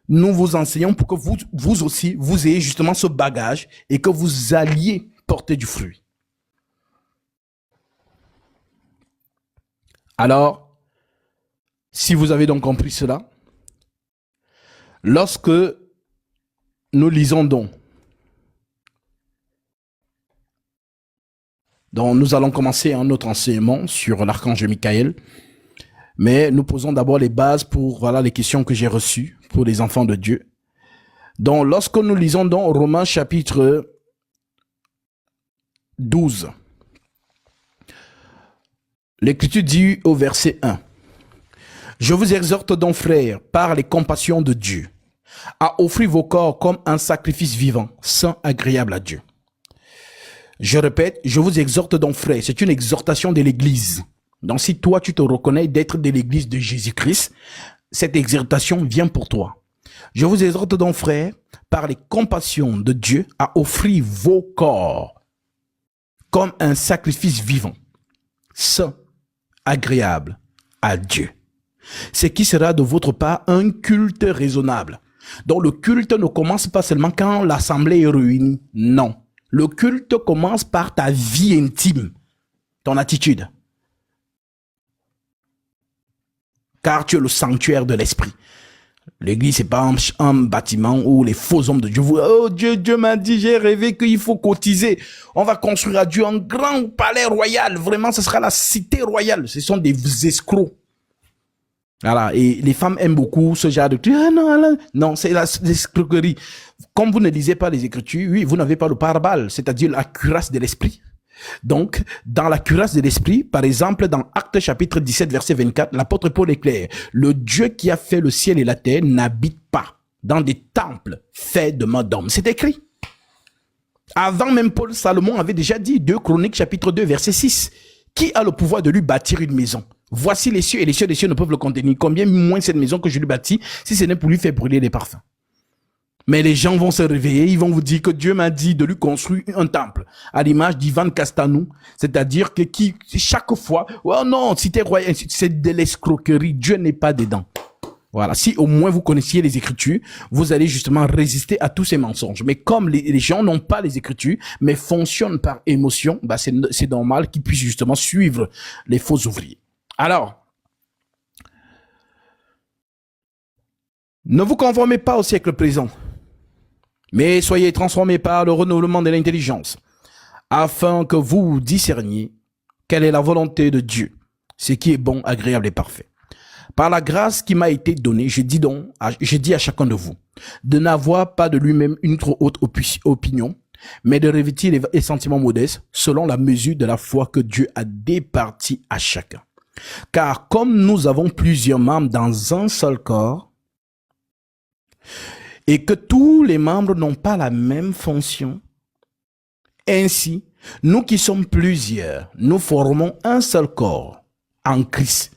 Nous vous enseignons pour que vous aussi, vous ayez justement ce bagage et que vous alliez porter du fruit. Alors, si vous avez donc compris cela, lorsque nous lisons donc, nous allons commencer notre enseignement sur l'archange Michael, mais nous posons d'abord les bases pour les questions que j'ai reçues pour les enfants de Dieu. Donc, lorsque nous lisons dans Romains chapitre 12, l'Écriture dit au verset 1, « Je vous exhorte donc, frères, par les compassions de Dieu, à offrir vos corps comme un sacrifice vivant, saint, agréable à Dieu. » Je répète, je vous exhorte donc, frères, c'est une exhortation de l'Église. Donc, si toi, tu te reconnais d'être de l'église de Jésus-Christ, cette exhortation vient pour toi. Je vous exhorte donc, frères, par les compassions de Dieu, à offrir vos corps comme un sacrifice vivant, saint, agréable à Dieu. Ce qui sera de votre part un culte raisonnable. Donc, le culte ne commence pas seulement quand l'assemblée est réunie. Non. Le culte commence par ta vie intime, ton attitude. Car tu es le sanctuaire de l'esprit. L'église, c'est pas un bâtiment où les faux hommes de Dieu vous, oh Dieu m'a dit, j'ai rêvé qu'il faut cotiser. On va construire à Dieu un grand palais royal. Vraiment, ce sera la cité royale. Ce sont des escrocs. Voilà. Et les femmes aiment beaucoup ce genre de trucs. Ah non, non, c'est l'escroquerie. Comme vous ne lisez pas les Écritures, oui, vous n'avez pas le pare-balles, c'est-à-dire la cuirasse de l'esprit. Donc, dans la cuirasse de l'esprit, par exemple, dans Actes chapitre 17, verset 24, l'apôtre Paul est clair. Le Dieu qui a fait le ciel et la terre n'habite pas dans des temples faits de mains d'hommes. C'est écrit. Avant même Paul, Salomon avait déjà dit, 2 Chroniques chapitre 2, verset 6, qui a le pouvoir de lui bâtir une maison? Voici les cieux et les cieux des cieux ne peuvent le contenir. Combien moins cette maison que je lui bâtis, si ce n'est pour lui faire brûler des parfums. Mais les gens vont se réveiller, ils vont vous dire que Dieu m'a dit de lui construire un temple, à l'image d'Ivan Castanou, c'est-à-dire que chaque fois, oh non, cité royale, c'est de l'escroquerie, Dieu n'est pas dedans. Voilà, si au moins vous connaissiez les Écritures, vous allez justement résister à tous ces mensonges. Mais comme les gens n'ont pas les Écritures, mais fonctionnent par émotion, bah c'est normal qu'ils puissent justement suivre les faux ouvriers. Alors, ne vous conformez pas au siècle présent, mais soyez transformés par le renouvellement de l'intelligence, afin que vous discerniez quelle est la volonté de Dieu, ce qui est bon, agréable et parfait. Par la grâce qui m'a été donnée, je dis à chacun de vous, de n'avoir pas de lui-même une trop haute opinion, mais de revêtir les sentiments modestes selon la mesure de la foi que Dieu a départie à chacun. Car comme nous avons plusieurs membres dans un seul corps, et que tous les membres n'ont pas la même fonction, ainsi, nous qui sommes plusieurs, nous formons un seul corps en Christ.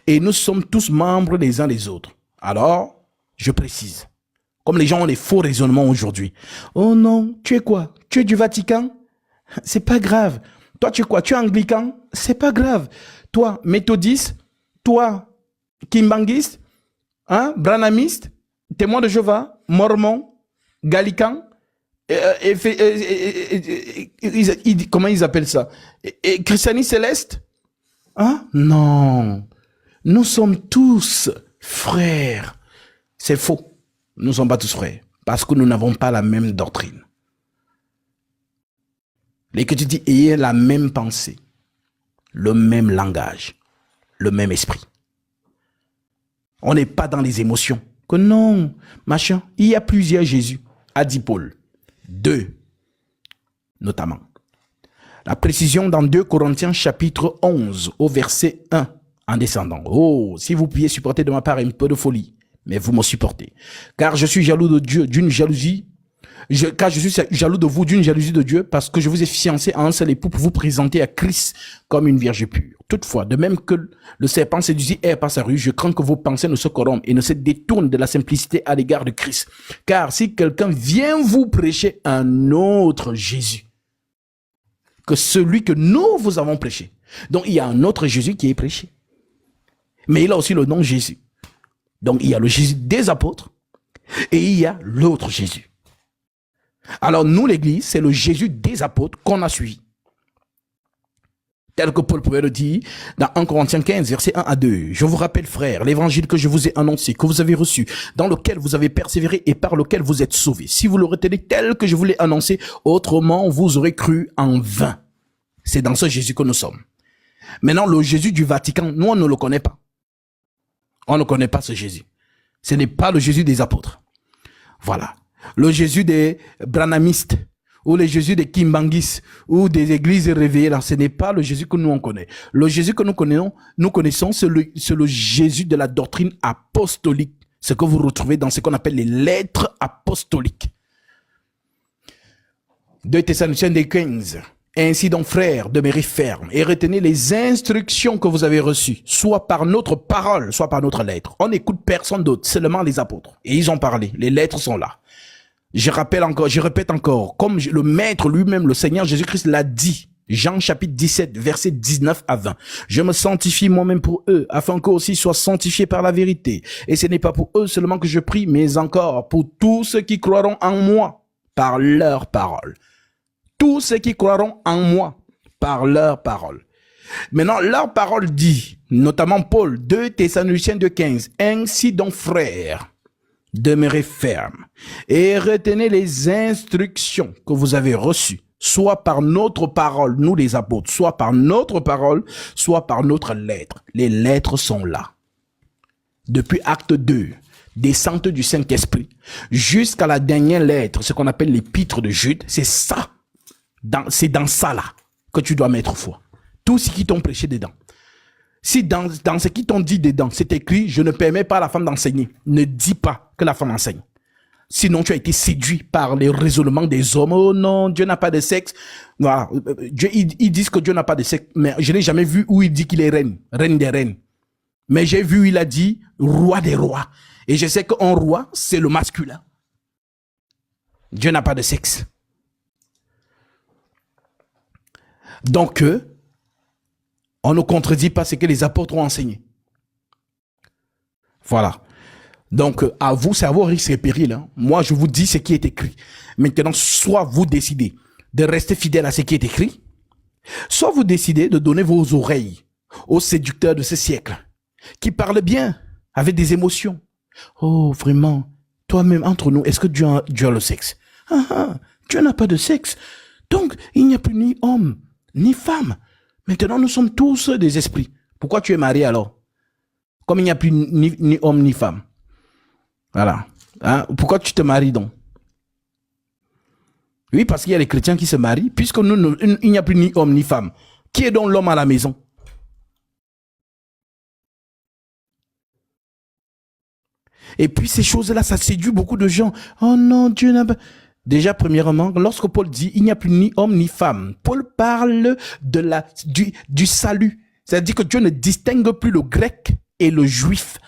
Et nous sommes tous membres les uns des autres. Alors, je précise, comme les gens ont les faux raisonnements aujourd'hui. Oh non, tu es quoi? Tu es du Vatican? C'est pas grave. Toi, tu es quoi? Tu es anglican? C'est pas grave. Toi, méthodiste? Toi, kimbanguiste? Hein? Branhamiste? Témoin de Jéhovah? Mormon? Gallican? Comment ils appellent ça? Christianisme céleste? Hein? Non. Nous sommes tous frères. C'est faux. Nous ne sommes pas tous frères. Parce que nous n'avons pas la même doctrine. L'Écriture dit, ayez la même pensée, le même langage, le même esprit. On n'est pas dans les émotions. Que non, machin. Il y a plusieurs Jésus, a dit Paul. 2, notamment. La précision dans 2 Corinthiens chapitre 11 au verset 1 en descendant. Oh, si vous pouviez supporter de ma part un peu de folie, mais vous me supportez. Car je suis jaloux de Dieu d'une jalousie. Car je suis jaloux de vous d'une jalousie de Dieu parce que je vous ai fiancé à un seul époux pour vous présenter à Christ comme une vierge pure. Toutefois, de même que le serpent séduisit Ève par sa ruse, je crains que vos pensées ne se corrompent et ne se détournent de la simplicité à l'égard de Christ. Car si quelqu'un vient vous prêcher un autre Jésus que celui que nous vous avons prêché, donc il y a un autre Jésus qui est prêché. Mais il a aussi le nom Jésus. Donc il y a le Jésus des apôtres et il y a l'autre Jésus. Alors nous, l'Église, c'est le Jésus des apôtres qu'on a suivi. Tel que Paul pouvait le dire dans 1 Corinthiens 15, versets 1 à 2. Je vous rappelle, frères, l'évangile que je vous ai annoncé, que vous avez reçu, dans lequel vous avez persévéré et par lequel vous êtes sauvés. Si vous le retenez tel que je vous l'ai annoncé, autrement vous aurez cru en vain. C'est dans ce Jésus que nous sommes. Maintenant, le Jésus du Vatican, nous, on ne le connaît pas. On ne connaît pas ce Jésus. Ce n'est pas le Jésus des apôtres. Voilà. Le Jésus des branhamistes, ou le Jésus des kimbanguistes, ou des églises réveillées, là, ce n'est pas le Jésus que nous on connaît. Le Jésus que nous connaissons, c'est le Jésus de la doctrine apostolique. Ce que vous retrouvez dans ce qu'on appelle les lettres apostoliques. 2 Thessaloniciens 15, Ainsi donc, frères, demeurez fermes et retenez les instructions que vous avez reçues, soit par notre parole, soit par notre lettre. On n'écoute personne d'autre, seulement les apôtres. Et ils ont parlé, les lettres sont là. Je répète encore, comme le Maître lui-même, le Seigneur Jésus-Christ l'a dit, Jean chapitre 17, versets 19 à 20. Je me sanctifie moi-même pour eux, afin qu'eux aussi soient sanctifiés par la vérité. Et ce n'est pas pour eux seulement que je prie, mais encore pour tous ceux qui croiront en moi par leur parole. Tous ceux qui croiront en moi par leur parole. Maintenant, leur parole dit, notamment Paul, 2 Thessaloniciens 2,15, ainsi donc frères, demeurez fermes et retenez les instructions que vous avez reçues, soit par notre parole, nous les apôtres, soit par notre parole, soit par notre lettre. Les lettres sont là. Depuis acte 2, descente du Saint-Esprit, jusqu'à la dernière lettre, ce qu'on appelle l'épître de Jude, c'est ça. C'est dans ça là que tu dois mettre foi. Tout ce qui t'ont prêché dedans. Si dans ce qui t'ont dit dedans, c'est écrit, je ne permets pas à la femme d'enseigner. Ne dis pas que la femme enseigne. Sinon, tu as été séduit par les raisonnements des hommes. Oh non, Dieu n'a pas de sexe. Voilà. Ils disent que Dieu n'a pas de sexe, mais je n'ai jamais vu où il dit qu'il est reine des reines. Mais j'ai vu, il a dit roi des rois. Et je sais qu'un roi, c'est le masculin. Dieu n'a pas de sexe. Donc, on ne contredit pas ce que les apôtres ont enseigné. Voilà. Donc, à vous, c'est à vos risques et périls. Hein. Moi, je vous dis ce qui est écrit. Maintenant, soit vous décidez de rester fidèle à ce qui est écrit, soit vous décidez de donner vos oreilles aux séducteurs de ce siècle, qui parlent bien, avec des émotions. Oh, vraiment, toi-même, entre nous, est-ce que Dieu a le sexe? Dieu n'a pas de sexe. Donc, il n'y a plus ni homme, ni femme. Maintenant, nous sommes tous des esprits. Pourquoi tu es marié alors? Comme il n'y a plus ni homme, ni femme. Voilà. Hein? Pourquoi tu te maries donc? Oui, parce qu'il y a les chrétiens qui se marient, puisque il n'y a plus ni homme, ni femme. Qui est donc l'homme à la maison? Et puis ces choses-là, ça séduit beaucoup de gens. Oh non, Dieu n'a pas... Déjà, premièrement, lorsque Paul dit il n'y a plus ni homme ni femme, Paul parle du salut. C'est-à-dire que Dieu ne distingue plus le grec et le juif.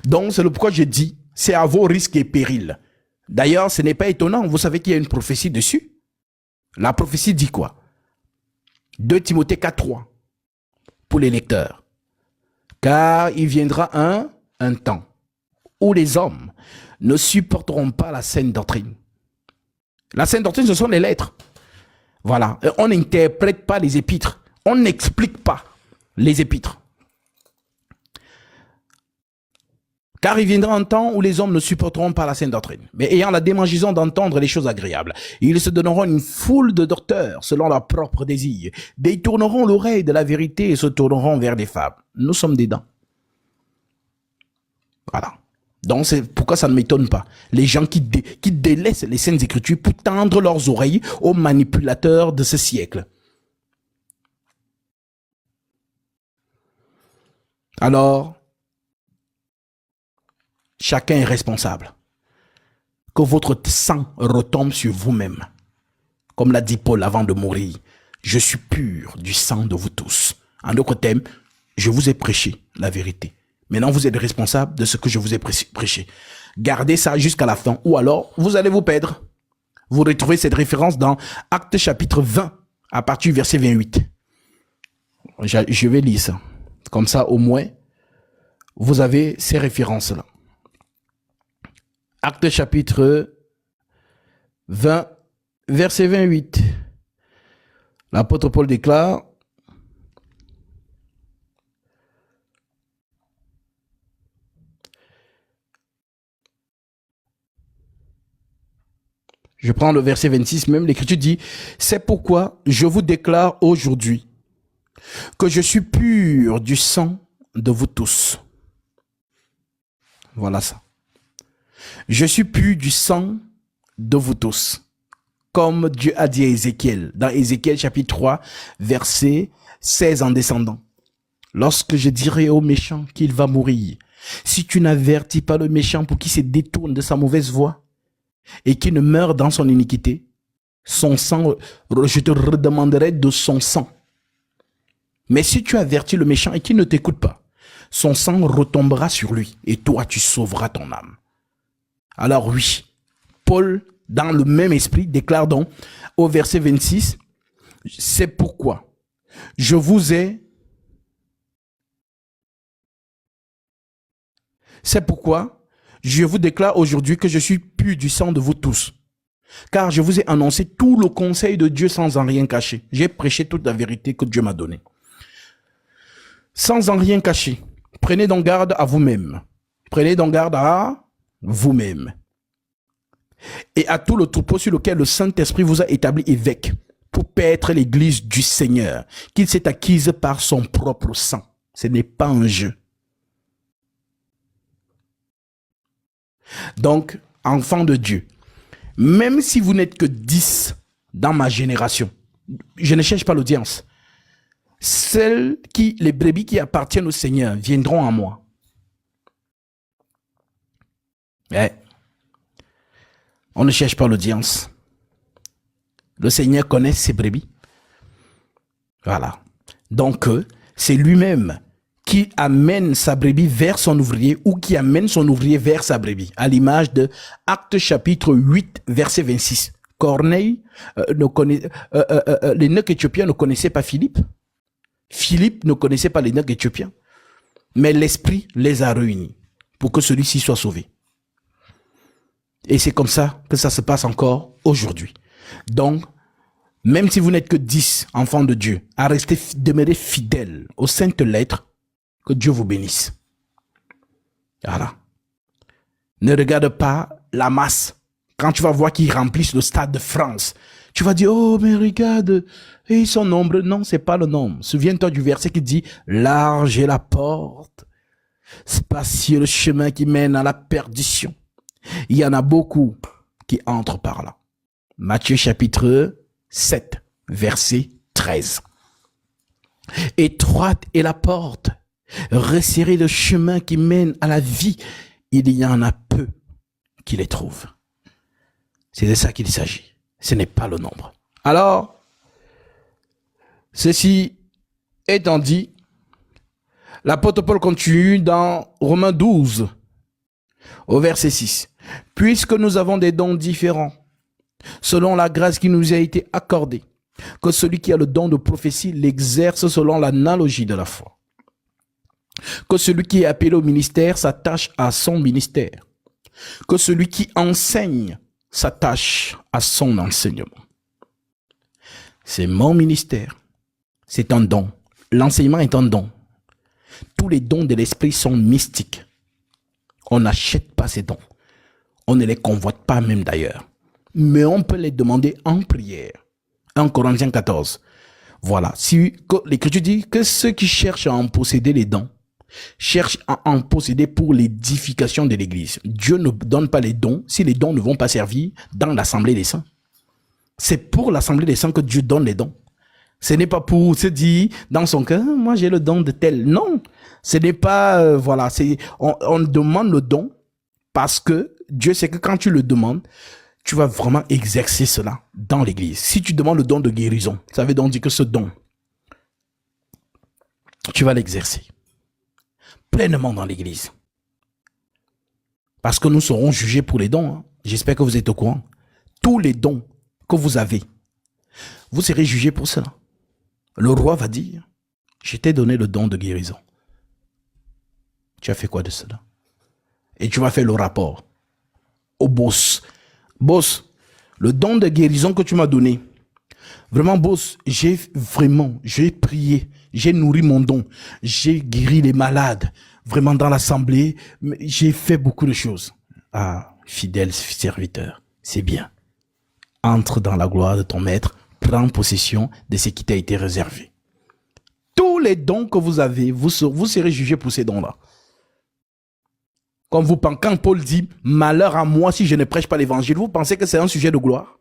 Donc, c'est le pourquoi je dis, c'est à vos risques et périls. D'ailleurs, ce n'est pas étonnant. Vous savez qu'il y a une prophétie dessus. La prophétie dit quoi? 2 Timothée 4,3 pour les lecteurs. Car il viendra un temps où les hommes ne supporteront pas la saine doctrine. La saine doctrine, ce sont les lettres. Voilà. On n'interprète pas les épîtres. On n'explique pas les épîtres. Car il viendra un temps où les hommes ne supporteront pas la saine doctrine, mais ayant la démangeaison d'entendre les choses agréables. Ils se donneront une foule de docteurs selon leur propre désir, détourneront l'oreille de la vérité et se tourneront vers des fables. Nous sommes dedans. Voilà. Donc c'est pourquoi ça ne m'étonne pas. Les gens qui délaissent les saintes écritures pour tendre leurs oreilles aux manipulateurs de ce siècle. Alors, chacun est responsable. Que votre sang retombe sur vous-même. Comme l'a dit Paul avant de mourir. Je suis pur du sang de vous tous. En d'autres termes, je vous ai prêché la vérité. Maintenant, vous êtes responsable de ce que je vous ai prêché. Gardez ça jusqu'à la fin ou alors vous allez vous perdre. Vous retrouvez cette référence dans Actes chapitre 20 à partir du verset 28. Je vais lire ça. Comme ça, au moins, vous avez ces références-là. Actes chapitre 20, verset 28. L'apôtre Paul déclare: je prends le verset 26 même, l'écriture dit: c'est pourquoi je vous déclare aujourd'hui que je suis pur du sang de vous tous. Voilà ça. Je suis pur du sang de vous tous. Comme Dieu a dit à Ézéchiel, dans Ézéchiel chapitre 3, verset 16 en descendant. Lorsque je dirai au méchant qu'il va mourir, si tu n'avertis pas le méchant pour qu'il se détourne de sa mauvaise voie, et qui ne meurt dans son iniquité, son sang, je te redemanderai de son sang. Mais si tu avertis le méchant et qu'il ne t'écoute pas, son sang retombera sur lui et toi tu sauveras ton âme. Alors oui, Paul, dans le même esprit, déclare donc au verset 26, c'est pourquoi je vous ai... C'est pourquoi je vous déclare aujourd'hui que je suis pur du sang de vous tous. Car je vous ai annoncé tout le conseil de Dieu sans en rien cacher. J'ai prêché toute la vérité que Dieu m'a donnée. Sans en rien cacher. Prenez donc garde à vous-même. Prenez donc garde à vous-même. Et à tout le troupeau sur lequel le Saint-Esprit vous a établi évêque pour paître l'église du Seigneur, qu'il s'est acquise par son propre sang. Ce n'est pas un jeu. Donc, enfants de Dieu, même si vous n'êtes que 10 dans ma génération, je ne cherche pas l'audience. Les brebis qui appartiennent au Seigneur viendront à moi. On ne cherche pas l'audience. Le Seigneur connaît ses brebis. Voilà. Donc, c'est lui-même qui amène sa brebis vers son ouvrier ou qui amène son ouvrier vers sa brebis. À l'image de Actes chapitre 8, verset 26. Corneille, l'éneuque éthiopien ne connaissait pas Philippe. Philippe ne connaissait pas l'éneuque éthiopien. Mais l'Esprit les a réunis pour que celui-ci soit sauvé. Et c'est comme ça que ça se passe encore aujourd'hui. Donc, même si vous n'êtes que 10 enfants de Dieu, à rester, demeurer fidèles aux saintes lettres, que Dieu vous bénisse. Voilà. Ne regarde pas la masse. Quand tu vas voir qu'ils remplissent le stade de France, tu vas dire, oh, mais regarde, ils sont nombreux. Non, c'est pas le nombre. Souviens-toi du verset qui dit, large est la porte, spacieux le chemin qui mène à la perdition. Il y en a beaucoup qui entrent par là. Matthieu chapitre 7, verset 13. Étroite est la porte, resserrez le chemin qui mène à la vie. Il y en a peu qui les trouvent. C'est de ça qu'il s'agit. Ce n'est pas le nombre. Alors, ceci étant dit, l'apôtre Paul continue dans Romains 12, au verset 6. Puisque nous avons des dons différents, selon la grâce qui nous a été accordée, que celui qui a le don de prophétie l'exerce selon l'analogie de la foi. Que celui qui est appelé au ministère s'attache à son ministère. Que celui qui enseigne s'attache à son enseignement. C'est mon ministère. C'est un don. L'enseignement est un don. Tous les dons de l'esprit sont mystiques. On n'achète pas ces dons. On ne les convoite pas même d'ailleurs. Mais on peut les demander en prière. 1 Corinthiens 14. Voilà. Si l'Écriture dit que ceux qui cherchent à en posséder les dons, cherchent à en posséder pour l'édification de l'Église. Dieu ne donne pas les dons si les dons ne vont pas servir dans l'assemblée des saints. C'est pour l'assemblée des saints que Dieu donne les dons. Ce n'est pas pour se dire dans son cœur, moi j'ai le don de tel. Non, ce n'est pas, voilà, on demande le don parce que Dieu sait que quand tu le demandes, tu vas vraiment exercer cela dans l'église. Si tu demandes le don de guérison, ça veut donc dire que ce don, tu vas l'exercer pleinement dans l'église. Parce que nous serons jugés pour les dons. Hein. J'espère que vous êtes au courant. Tous les dons que vous avez, vous serez jugés pour cela. Le roi va dire, je t'ai donné le don de guérison. Tu as fait quoi de cela? Et tu vas faire le rapport au boss. Boss, le don de guérison que tu m'as donné, vraiment boss, j'ai prié, j'ai nourri mon don, j'ai guéri les malades, vraiment dans l'assemblée, j'ai fait beaucoup de choses. Ah, fidèle serviteur, c'est bien. Entre dans la gloire de ton maître, prends possession de ce qui t'a été réservé. Tous les dons que vous avez, vous serez jugés pour ces dons-là. Quand Paul dit « Malheur à moi si je ne prêche pas l'évangile », vous pensez que c'est un sujet de gloire?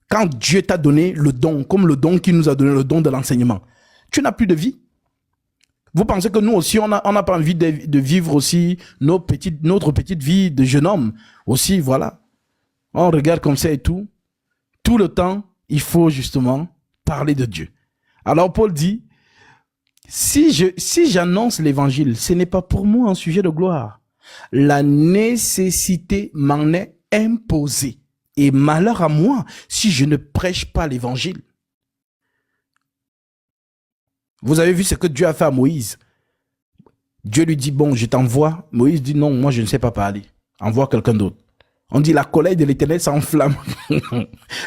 Quand Dieu t'a donné le don, comme le don qu'il nous a donné, le don de l'enseignement, tu n'as plus de vie. Vous pensez que nous aussi, on n'a pas envie de vivre aussi notre petite vie de jeune homme aussi, voilà. On regarde comme ça et tout. Tout le temps, il faut justement parler de Dieu. Alors Paul dit, si j'annonce l'évangile, ce n'est pas pour moi un sujet de gloire. La nécessité m'en est imposée. Et malheur à moi si je ne prêche pas l'évangile. Vous avez vu ce que Dieu a fait à Moïse. Dieu lui dit, bon, je t'envoie. Moïse dit, non, moi je ne sais pas parler. Envoie quelqu'un d'autre. On dit, la colère de l'Éternel s'enflamme.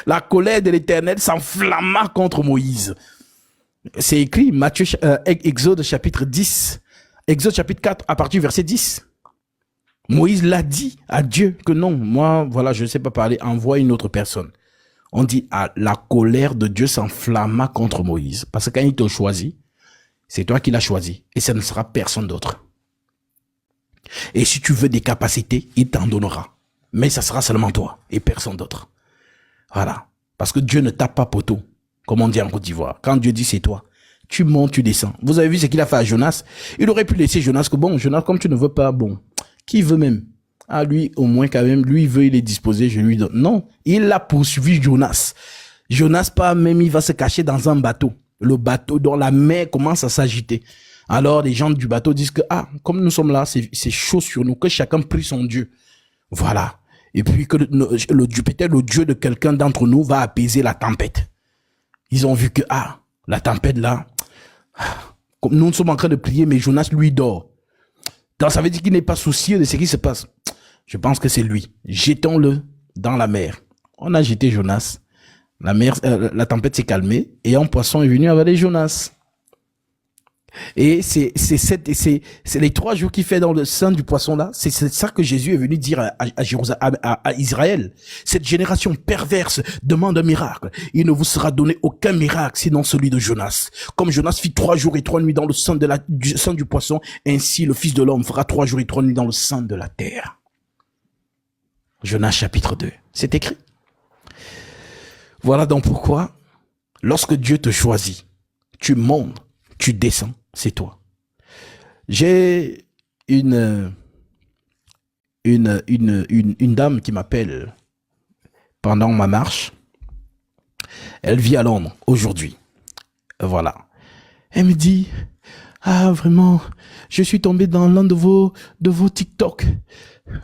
La colère de l'Éternel s'enflamma contre Moïse. C'est écrit, Exode chapitre 10. Exode chapitre 4, à partir du verset 10. Moïse l'a dit à Dieu que non, moi, voilà, je ne sais pas parler, envoie une autre personne. On dit, la colère de Dieu s'enflamma contre Moïse. Parce que quand il t'a choisi, c'est toi qui l'as choisi. Et ça ne sera personne d'autre. Et si tu veux des capacités, il t'en donnera. Mais ça sera seulement toi et personne d'autre. Voilà. Parce que Dieu ne tape pas poteau, comme on dit en Côte d'Ivoire. Quand Dieu dit c'est toi, tu montes, tu descends. Vous avez vu ce qu'il a fait à Jonas? Il aurait pu laisser Jonas que bon, Jonas, comme tu ne veux pas, bon, qui veut même? Ah, lui, au moins quand même, lui, il veut, il est disposé, je lui donne. Non, il a poursuivi Jonas. Jonas, pas même, il va se cacher dans un bateau. Le bateau, dont la mer commence à s'agiter. Alors, les gens du bateau disent que, ah, comme nous sommes là, c'est chaud sur nous, que chacun prie son Dieu. Voilà. Et puis que peut-être le Dieu de quelqu'un d'entre nous va apaiser la tempête. Ils ont vu que, ah, la tempête là, comme nous sommes en train de prier, mais Jonas, lui, dort. Donc, ça veut dire qu'il n'est pas soucieux de ce qui se passe. Je pense que c'est lui. Jetons-le dans la mer. On a jeté Jonas. La tempête s'est calmée et un poisson est venu avaler Jonas. Et c'est les 3 jours qu'il fait dans le sein du poisson là. C'est ça que Jésus est venu dire à Israël. Cette génération perverse demande un miracle. Il ne vous sera donné aucun miracle sinon celui de Jonas. Comme Jonas fit 3 jours et 3 nuits dans le sein du poisson, ainsi le Fils de l'homme fera 3 jours et 3 nuits dans le sein de la terre. Jonas chapitre 2. C'est écrit. Voilà donc pourquoi, lorsque Dieu te choisit, tu montes, tu descends, c'est toi. J'ai une dame qui m'appelle pendant ma marche. Elle vit à Londres aujourd'hui. Voilà. Elle me dit, ah vraiment, je suis tombé dans l'un de vos TikTok.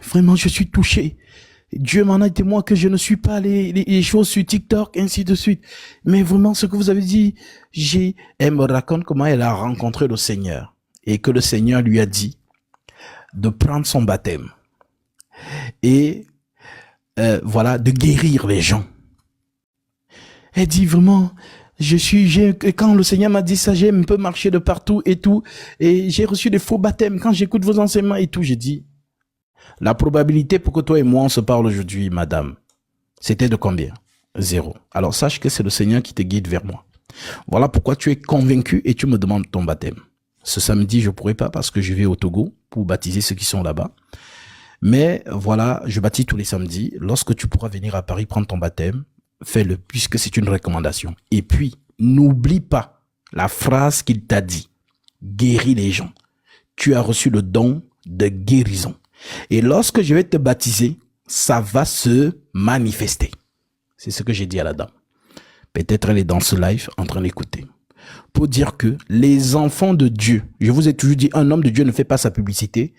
Vraiment, je suis touché. Dieu m'en a été témoin que je ne suis pas les choses sur TikTok, ainsi de suite. Mais vraiment, ce que vous avez dit, elle me raconte comment elle a rencontré le Seigneur. Et que le Seigneur lui a dit de prendre son baptême. Et voilà, de guérir les gens. Elle dit vraiment, quand le Seigneur m'a dit ça, j'ai un peu marché de partout et tout. Et j'ai reçu des faux baptêmes. Quand j'écoute vos enseignements et tout, j'ai dit, la probabilité pour que toi et moi on se parle aujourd'hui, madame, c'était de combien? 0. Alors sache que c'est le Seigneur qui te guide vers moi. Voilà pourquoi tu es convaincu et tu me demandes ton baptême. Ce samedi, je ne pourrai pas parce que je vais au Togo pour baptiser ceux qui sont là-bas. Mais voilà, je baptise tous les samedis. Lorsque tu pourras venir à Paris prendre ton baptême, fais-le puisque c'est une recommandation. Et puis, n'oublie pas la phrase qu'il t'a dit. Guéris les gens. Tu as reçu le don de guérison. Et lorsque je vais te baptiser, ça va se manifester. C'est ce que j'ai dit à la dame. Peut-être elle est dans ce live en train d'écouter. Pour dire que les enfants de Dieu, je vous ai toujours dit, un homme de Dieu ne fait pas sa publicité.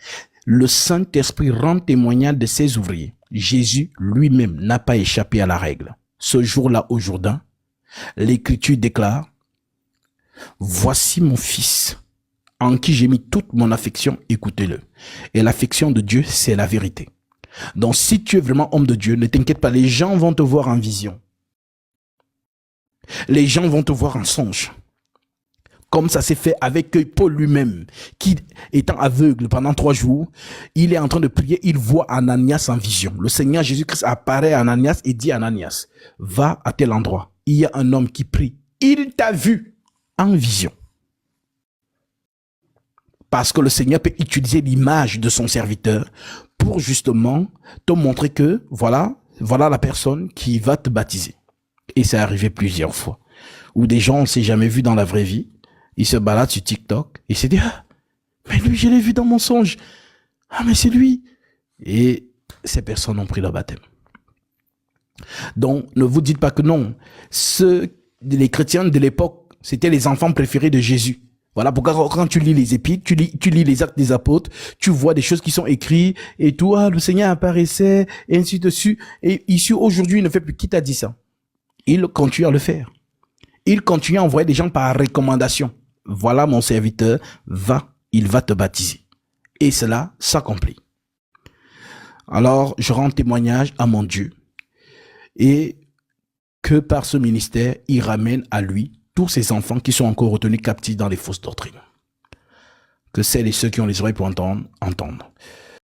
Le Saint-Esprit rend témoignage de ses ouvriers. Jésus lui-même n'a pas échappé à la règle. Ce jour-là au Jourdain, l'Écriture déclare, « Voici mon fils, en qui j'ai mis toute mon affection, écoutez-le. » Et l'affection de Dieu, c'est la vérité. Donc si tu es vraiment homme de Dieu, ne t'inquiète pas, les gens vont te voir en vision. Les gens vont te voir en songe. Comme ça s'est fait avec Paul lui-même, qui étant aveugle pendant 3 jours, il est en train de prier, il voit Ananias en vision. Le Seigneur Jésus-Christ apparaît à Ananias et dit à Ananias, va à tel endroit, il y a un homme qui prie. Il t'a vu en vision. Parce que le Seigneur peut utiliser l'image de son serviteur pour justement te montrer que voilà la personne qui va te baptiser. Et c'est arrivé plusieurs fois. Où des gens, on ne s'est jamais vu dans la vraie vie. Ils se baladent sur TikTok. Et ils se disent, ah, mais lui, je l'ai vu dans mon songe. Ah, mais c'est lui. Et ces personnes ont pris leur baptême. Donc, ne vous dites pas que non. Les chrétiens de l'époque, c'était les enfants préférés de Jésus. Voilà pourquoi quand tu lis les épîtres, tu lis les actes des apôtres, tu vois des choses qui sont écrites et tout. Ah, le Seigneur apparaissait et ainsi de suite. Et ici, aujourd'hui, il ne fait plus. Qui t'a dit ça? Il continue à le faire. Il continue à envoyer des gens par recommandation. Voilà mon serviteur, va, il va te baptiser. Et cela s'accomplit. Alors, je rends témoignage à mon Dieu et que par ce ministère, il ramène à lui tous ces enfants qui sont encore retenus captifs dans les fausses doctrines. Que celles et ceux qui ont les oreilles pour entendre, entendent.